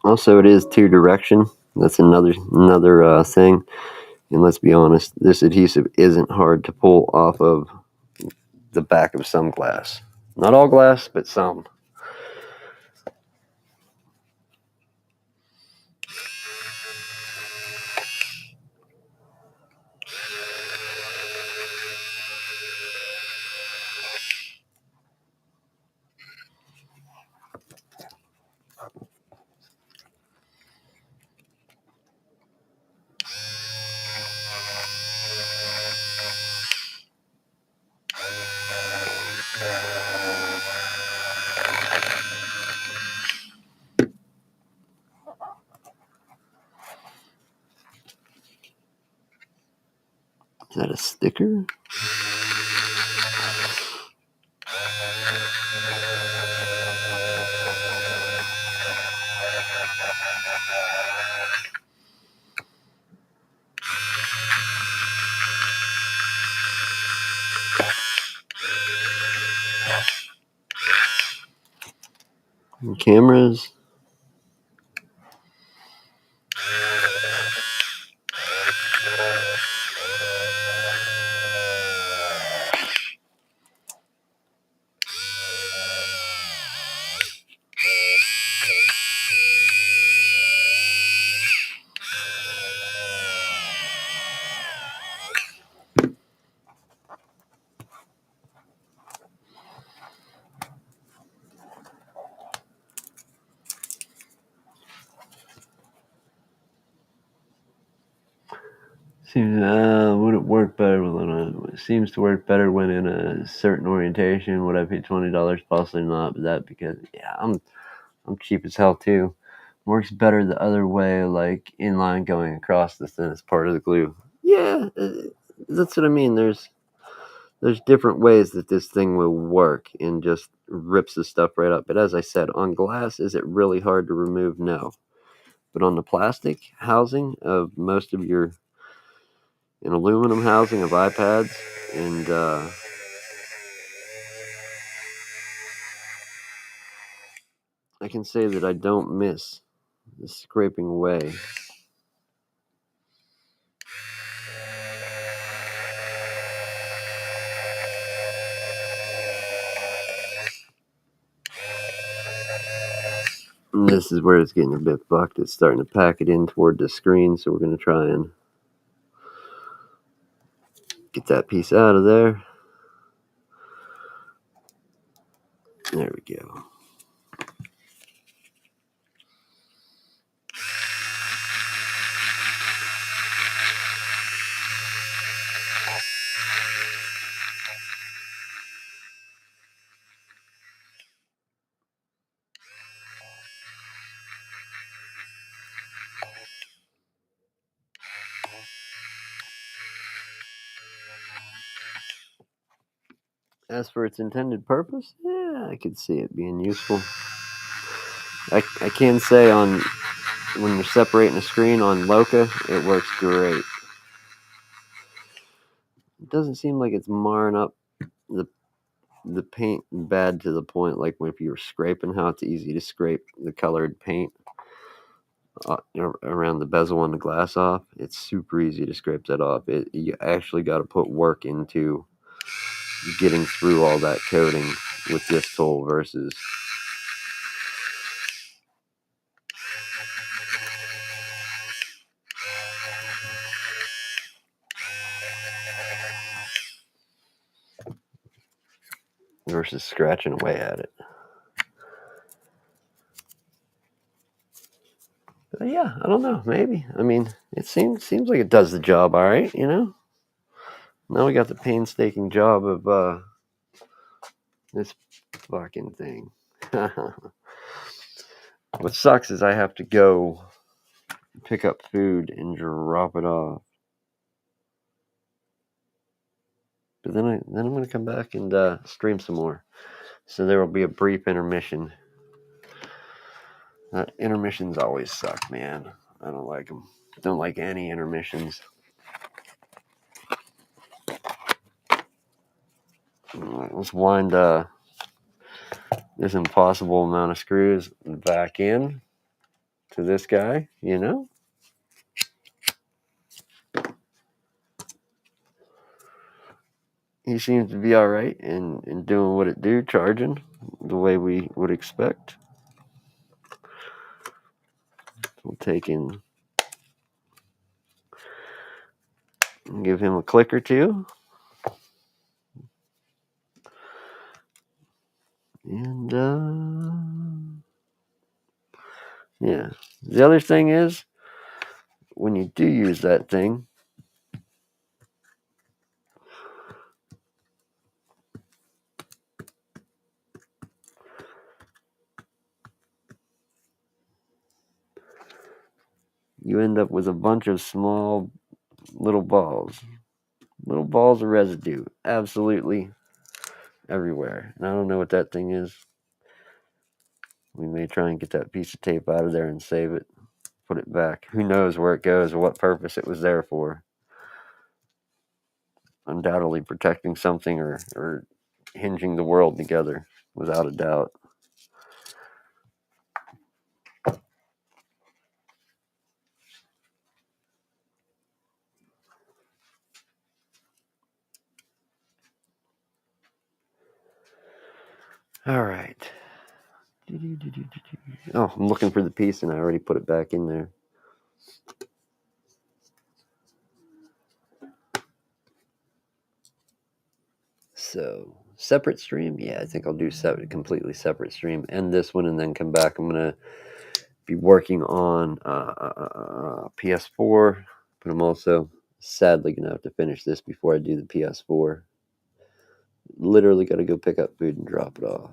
Also, it is 2-direction. That's another thing. And let's be honest, this adhesive isn't hard to pull off of the back of some glass. Not all glass, but some. Is that a sticker? Cameras. Would it work better it seems to work better when in a certain orientation. Would I pay $20? Possibly not, but that because I'm cheap as hell too. Works better the other way, like inline going across the thinnest part of the glue. Yeah, that's what I mean. There's different ways that this thing will work and just rips the stuff right up. But as I said, on glass, is it really hard to remove? No. But on the plastic housing of most of your an aluminum housing of iPads, and I can say that I don't miss the scraping away. And this is where it's getting a bit bucked. It's starting to pack it in toward the screen, so we're going to try and get that piece out of there. There we go. as for its intended purpose, yeah, I could see it being useful. I can say on when you're separating a screen on Loca, it works great. It doesn't seem like it's marring up the paint bad to the point like if you were scraping, how it's easy to scrape the colored paint around the bezel on the glass off. It's super easy to scrape that off. You actually got to put work into getting through all that coating with this tool versus scratching away at it. But yeah, I don't know. Maybe. I mean, it seems like it does the job all right, you know? Now we got the painstaking job of this fucking thing. What sucks is I have to go pick up food and drop it off. But then I'm going to come back and stream some more. So there will be a brief intermission. Intermissions always suck, man. I don't like them. Don't like any intermissions. Let's wind this impossible amount of screws back in to this guy, you know? He seems to be all right and doing what it do, charging the way we would expect. We'll take in, give him a click or two. And, yeah. The other thing is, when you do use that thing, you end up with a bunch of small little balls of residue absolutely everywhere. And I don't know what that thing is. We may try and get that piece of tape out of there and save it, put it back. Who knows where it goes or what purpose it was there for. Undoubtedly protecting something or hinging the world together, without a doubt. All right. Oh, I'm looking for the piece and I already put it back in there. So, separate stream? Yeah, I think I'll do completely separate stream. End this one and then come back. I'm going to be working on PS4, but I'm also sadly going to have to finish this before I do the PS4. Literally got to go pick up food and drop it off.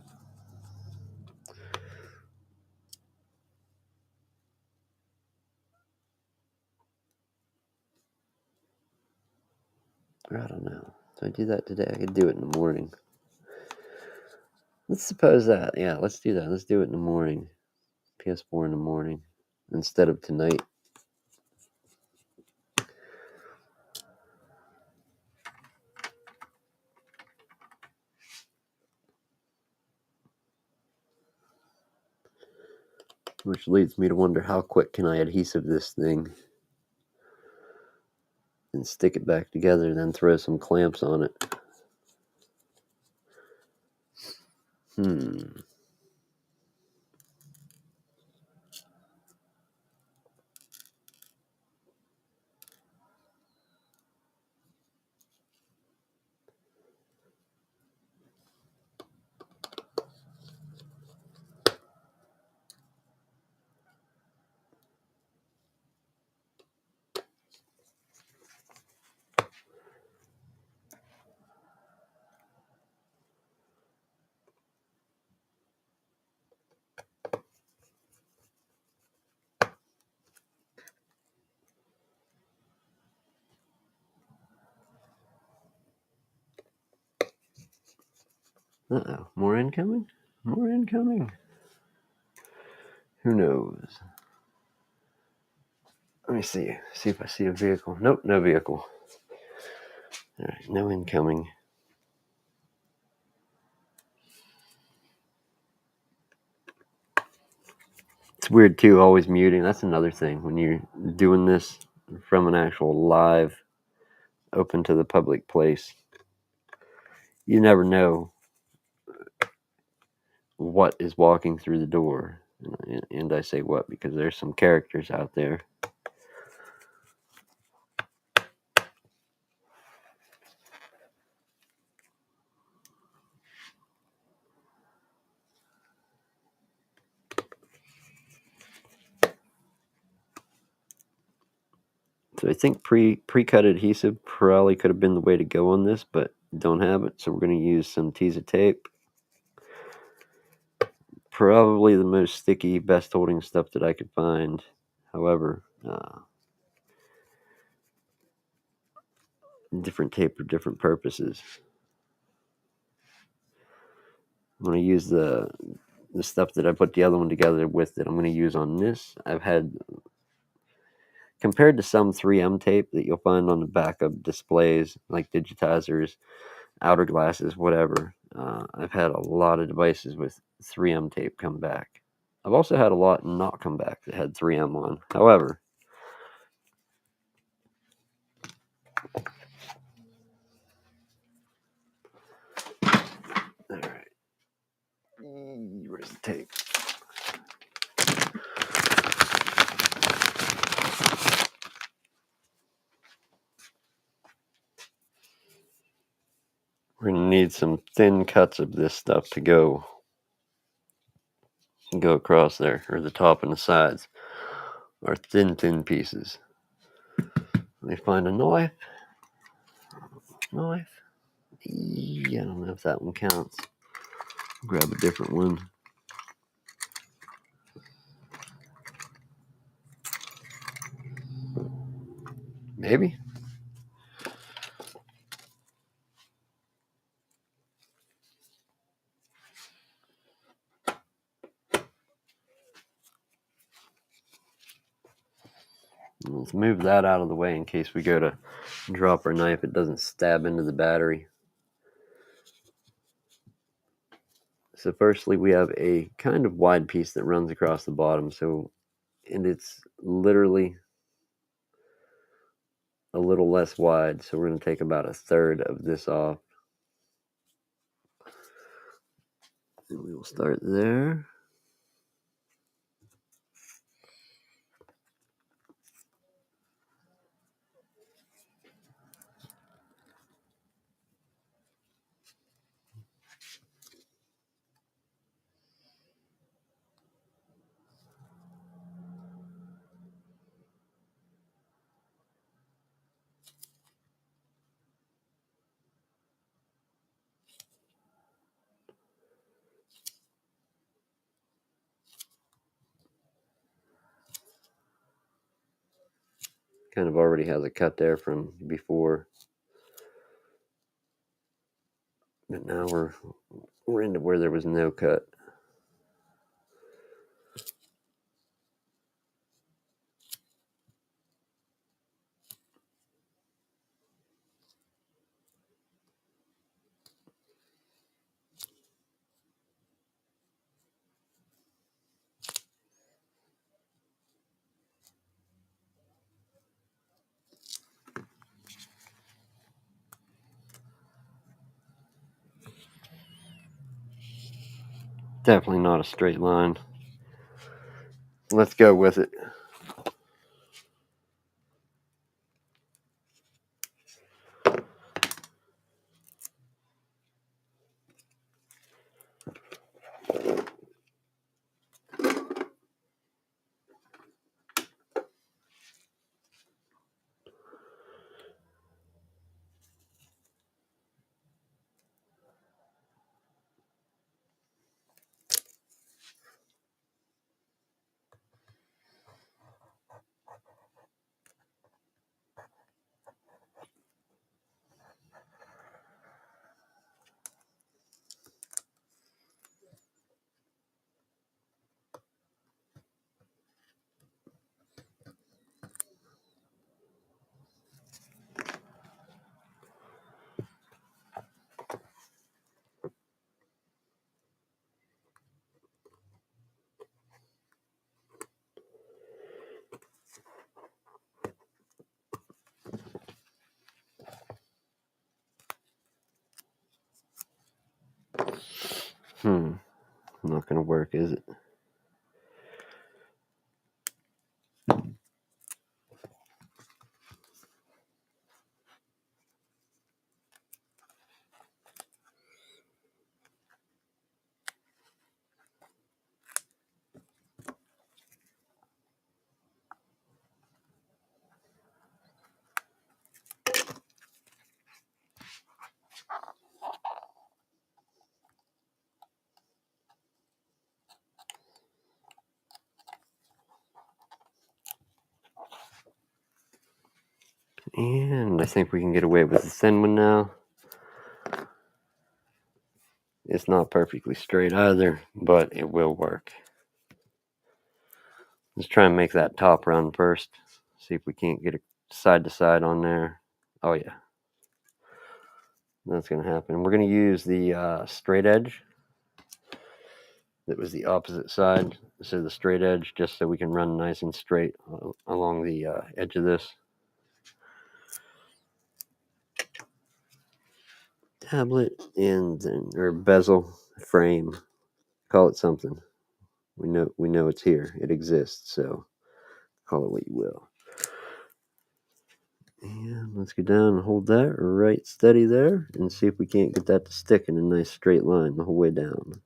I don't know. So I do that today. I could do it in the morning. Let's suppose that. Yeah, let's do that. Let's do it in the morning. PS4 in the morning instead of tonight. Which leads me to wonder how quick can I adhesive this thing and stick it back together and then throw some clamps on it. Uh-oh. More incoming? More incoming? Who knows? Let me see. See if I see a vehicle. Nope, no vehicle. All right, no incoming. It's weird too, always muting. That's another thing. When you're doing this from an actual live, open to the public place, you never know what is walking through the door. And I say what because there's some characters out there. So I think pre-cut adhesive probably could have been the way to go on this, but don't have it. So we're going to use some Tesa tape. Probably the most sticky, best holding stuff that I could find. However, different tape for different purposes. I'm going to use the stuff that I put the other one together with that I'm going to use on this. I've had, compared to some 3M tape that you'll find on the back of displays, like digitizers, outer glasses, whatever, I've had a lot of devices with 3M tape come back. I've also had a lot not come back that had 3M on. However, all right, where's the tape? We're going to need some thin cuts of this stuff to go across there, or the top and the sides are thin pieces. Let me find a knife. I don't know if that one counts. Grab a different one. Maybe. Let's move that out of the way in case we go to drop our knife. It doesn't stab into the battery. So firstly, we have a kind of wide piece that runs across the bottom. And it's literally a little less wide. So we're going to take about a third of this off. And we will start there. Kind of already has a cut there from before. But now we're into where there was no cut. Definitely not a straight line. Let's go with it. not going to work, is it? And I think we can get away with the thin one now. It's not perfectly straight either, but it will work. Let's try and make that top run first. See if we can't get it side to side on there. Oh yeah, that's going to happen. We're going to use the straight edge that was the opposite side. So the straight edge, just so we can run nice and straight along the edge of this tablet and or bezel frame. Call it something. We know it's here. It exists. So call it what you will. And let's go down and hold that right steady there and see if we can't get that to stick in a nice straight line the whole way down.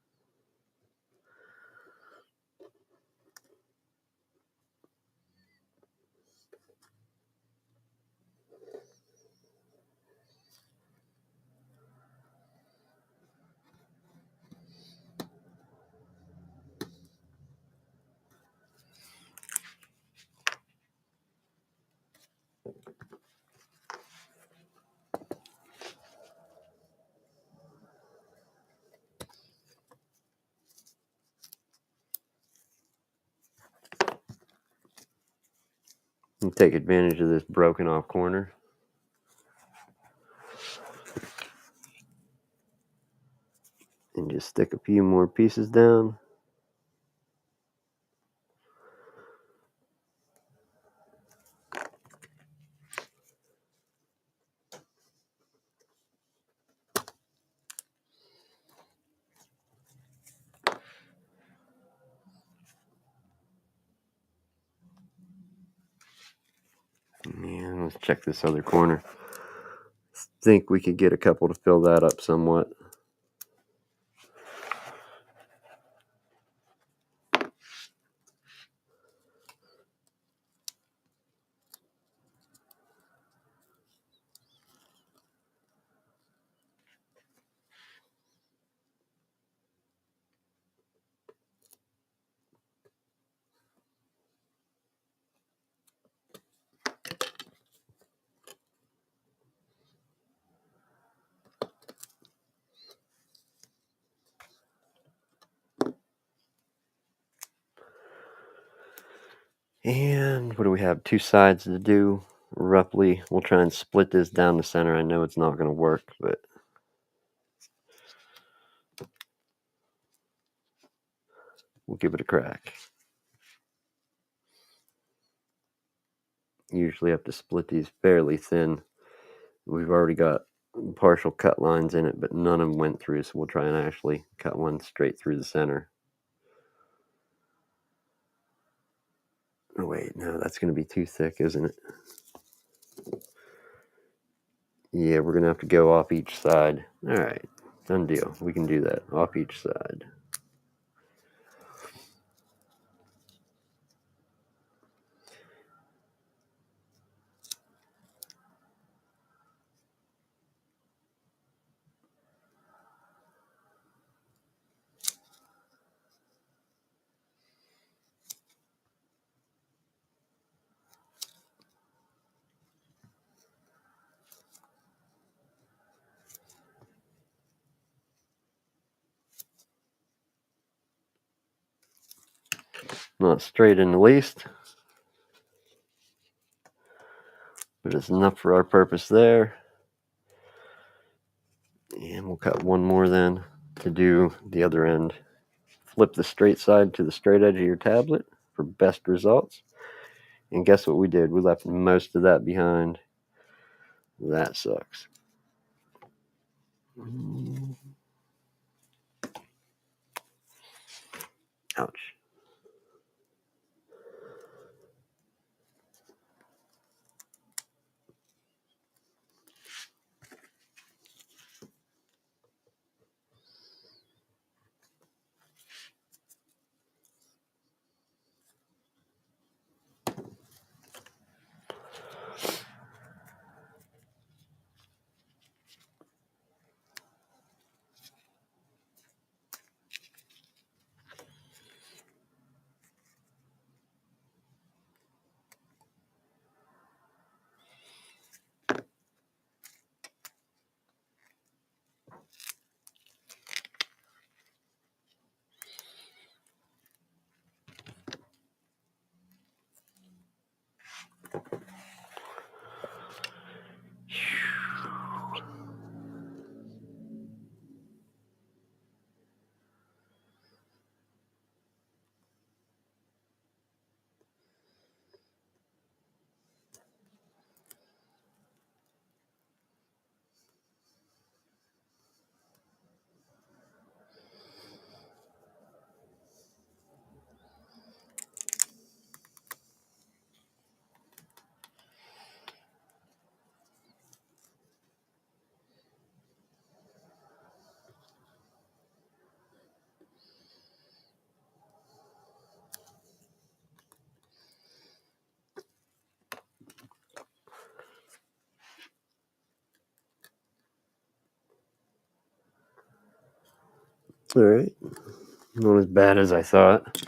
And take advantage of this broken off corner. And just stick a few more pieces down. And let's check this other corner. Think we could get a couple to fill that up somewhat. And what do we have? 2 sides to do, roughly. We'll try and split this down the center. I know it's not going to work, but we'll give it a crack. Usually have to split these fairly thin. We've already got partial cut lines in it, but none of them went through, so we'll try and actually cut one straight through the center. Oh wait, no, that's going to be too thick, isn't it? Yeah, we're going to have to go off each side. All right, done deal. We can do that, off each side. Not straight in the least, but it's enough for our purpose there. And we'll cut one more then to do the other end. Flip the straight side to the straight edge of your tablet for best results. And guess what we did? We left most of that behind. That sucks. Ouch. All right. Not as bad as I thought.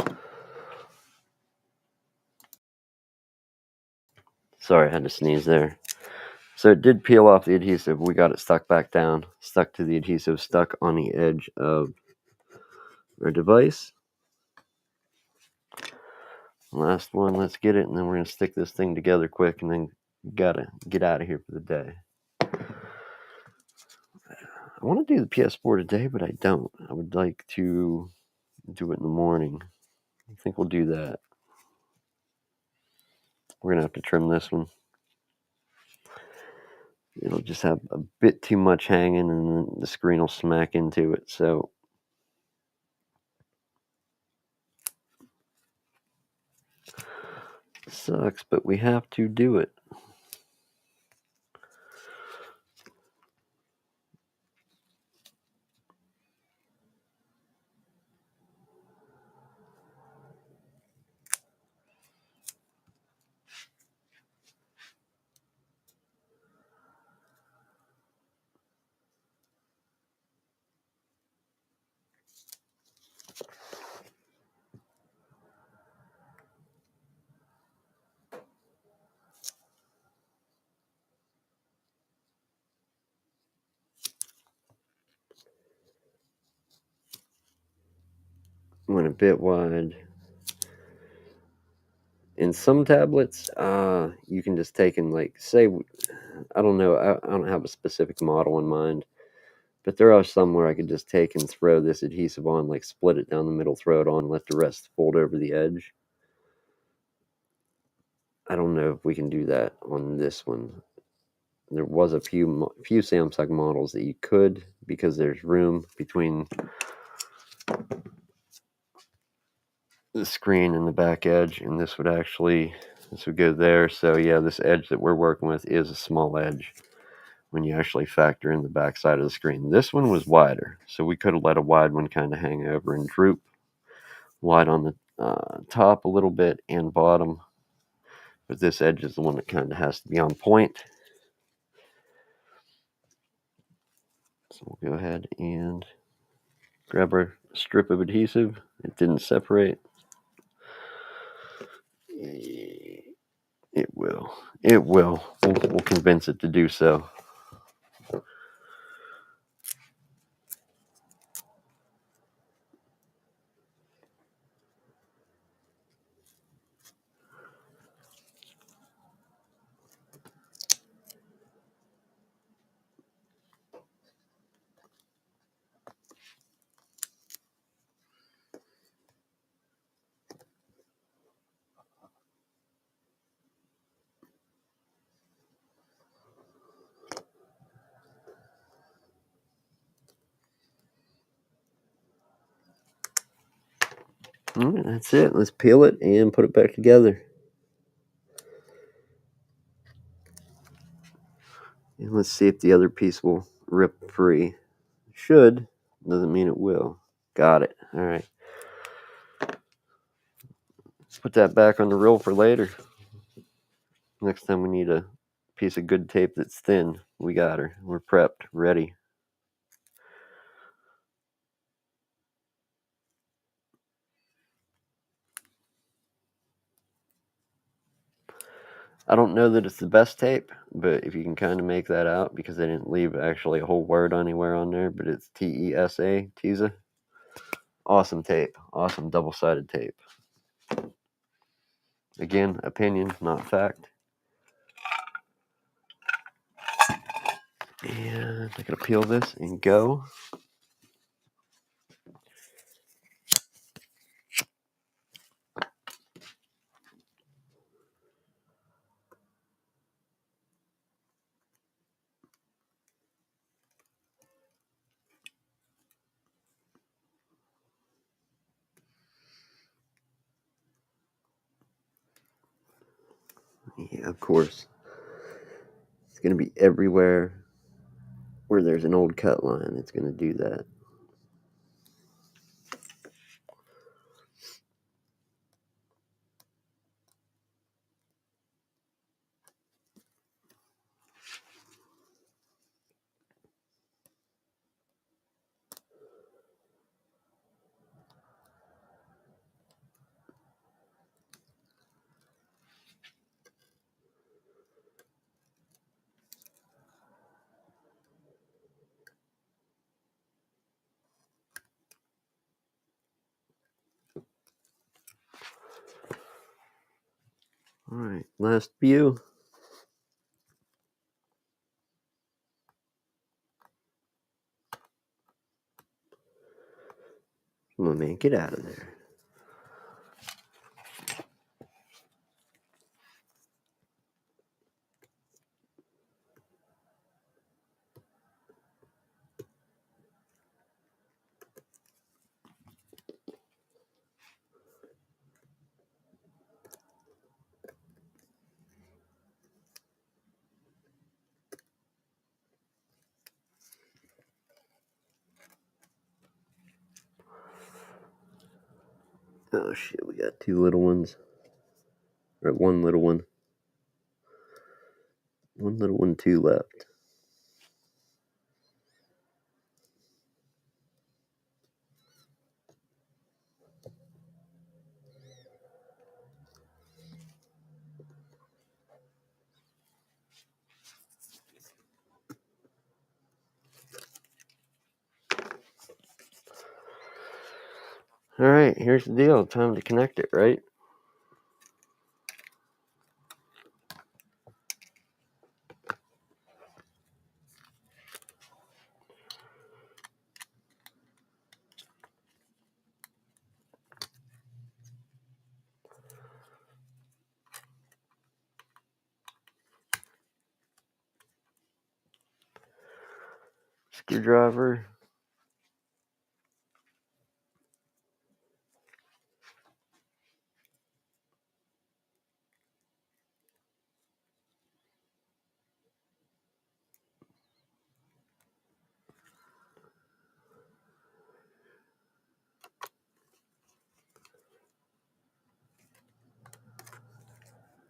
Sorry, I had to sneeze there. So it did peel off the adhesive. We got it stuck back down, stuck to the adhesive, stuck on the edge of our device. Last one, let's get it, and then we're going to stick this thing together quick, and then gotta get out of here for the day. I want to do the PS4 today, but I don't. I would like to do it in the morning. I think we'll do that. We're going to have to trim this one. It'll just have a bit too much hanging, and the screen will smack into it, so sucks, but we have to do it. Went a bit wide. In some tablets, you can just take and like say, I don't know, I don't have a specific model in mind, but there are some where I could just take and throw this adhesive on, like split it down the middle, throw it on, let the rest fold over the edge. I don't know if we can do that on this one. There was a few Samsung models that you could, because there's room between the screen and the back edge, and this would go there. So yeah, this edge that we're working with is a small edge when you actually factor in the back side of the screen. This one was wider, so we could have let a wide one kind of hang over and droop wide on the top a little bit and bottom, but this edge is the one that kind of has to be on point. So we'll go ahead and grab our strip of adhesive. It didn't separate. It will. It will. We'll convince it to do so. All right, that's it. Let's peel it and put it back together. And let's see if the other piece will rip free. Should. Doesn't mean it will. Got it. All right. Let's put that back on the reel for later. Next time we need a piece of good tape that's thin. We got her. We're prepped. Ready. I don't know that it's the best tape, but if you can kind of make that out, because they didn't leave actually a whole word anywhere on there, but it's TESA, TESA. Awesome tape. Awesome double-sided tape. Again, opinion, not fact. And I gotta peel this and go. Yeah, of course. It's gonna be everywhere where there's an old cut line. It's gonna do that. All right, last view. Come on, man, get out of there. Oh shit, we got two little ones. Or one little one. One little one, two left. All right, here's the deal. Time to connect it, right? Screwdriver.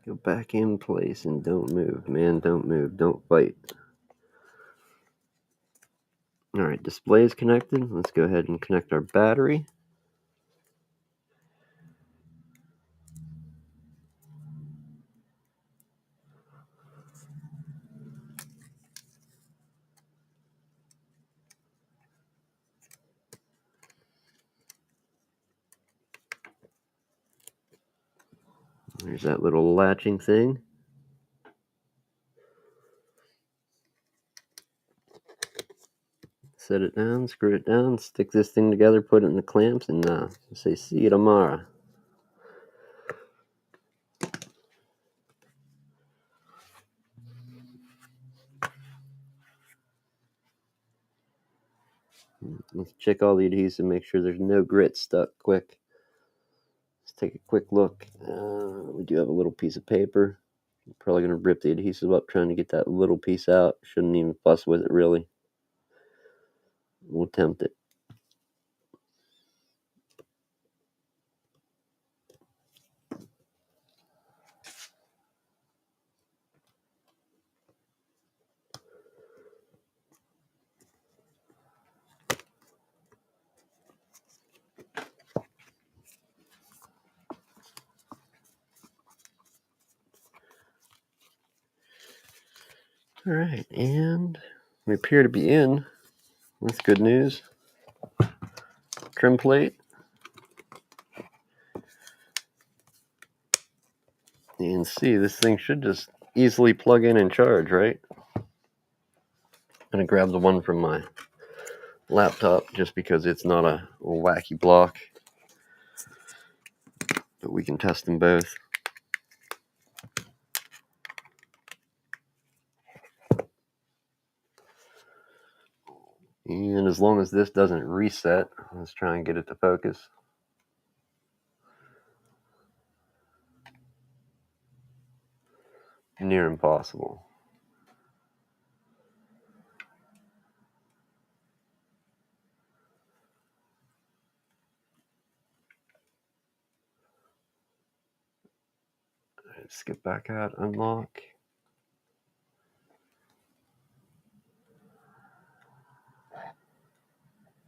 Go back in place and don't move, man. Don't move. Don't fight. All right, display is connected. Let's go ahead and connect our battery. There's that little latching thing. Set it down, screw it down, stick this thing together, put it in the clamps, and say see you tomorrow. Let's check all the adhesive, make sure there's no grit stuck quick. take a quick look. We do have a little piece of paper. I'm probably going to rip the adhesive up trying to get that little piece out. Shouldn't even fuss with it, really. We'll attempt it. All right, and we appear to be in. That's good news. Trim plate. You can see this thing should just easily plug in and charge, right? I'm going to grab the one from my laptop just because it's not a wacky block. But we can test them both. And as long as this doesn't reset, let's try and get it to focus. Near impossible. Skip back out, unlock.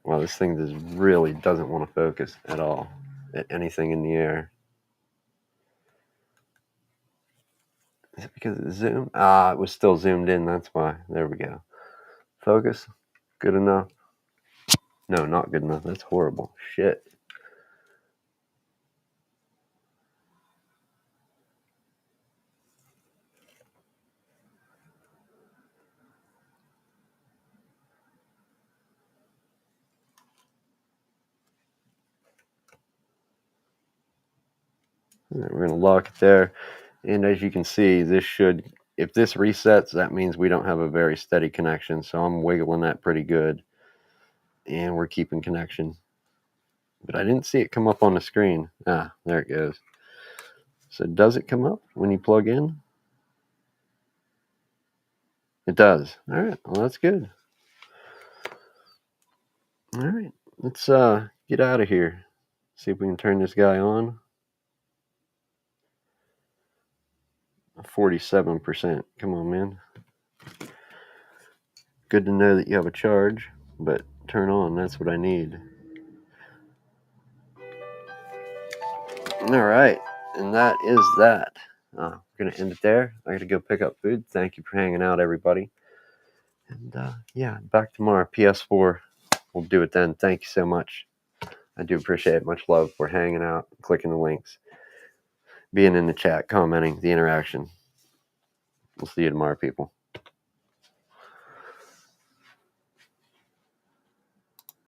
Wow, this thing just really doesn't want to focus at all at anything in the air. Is it because of zoom? Ah, it was still zoomed in, that's why. There we go. Focus. Good enough. No, not good enough. That's horrible. Shit. All right, we're going to lock it there. And as you can see, this should, if this resets, that means we don't have a very steady connection. So I'm wiggling that pretty good. And we're keeping connection. But I didn't see it come up on the screen. Ah, there it goes. So does it come up when you plug in? It does. All right, well, that's good. All right, let's get out of here. See if we can turn this guy on. 47%. Come on, man. Good to know that you have a charge, but turn on. That's what I need. All right, and that is that. We're going to end it there. I got to go pick up food. Thank you for hanging out, everybody. And yeah, back tomorrow, PS4. We'll do it then. Thank you so much. I do appreciate it. Much love for hanging out, clicking the links, being in the chat, commenting, the interaction. We'll see you tomorrow, people.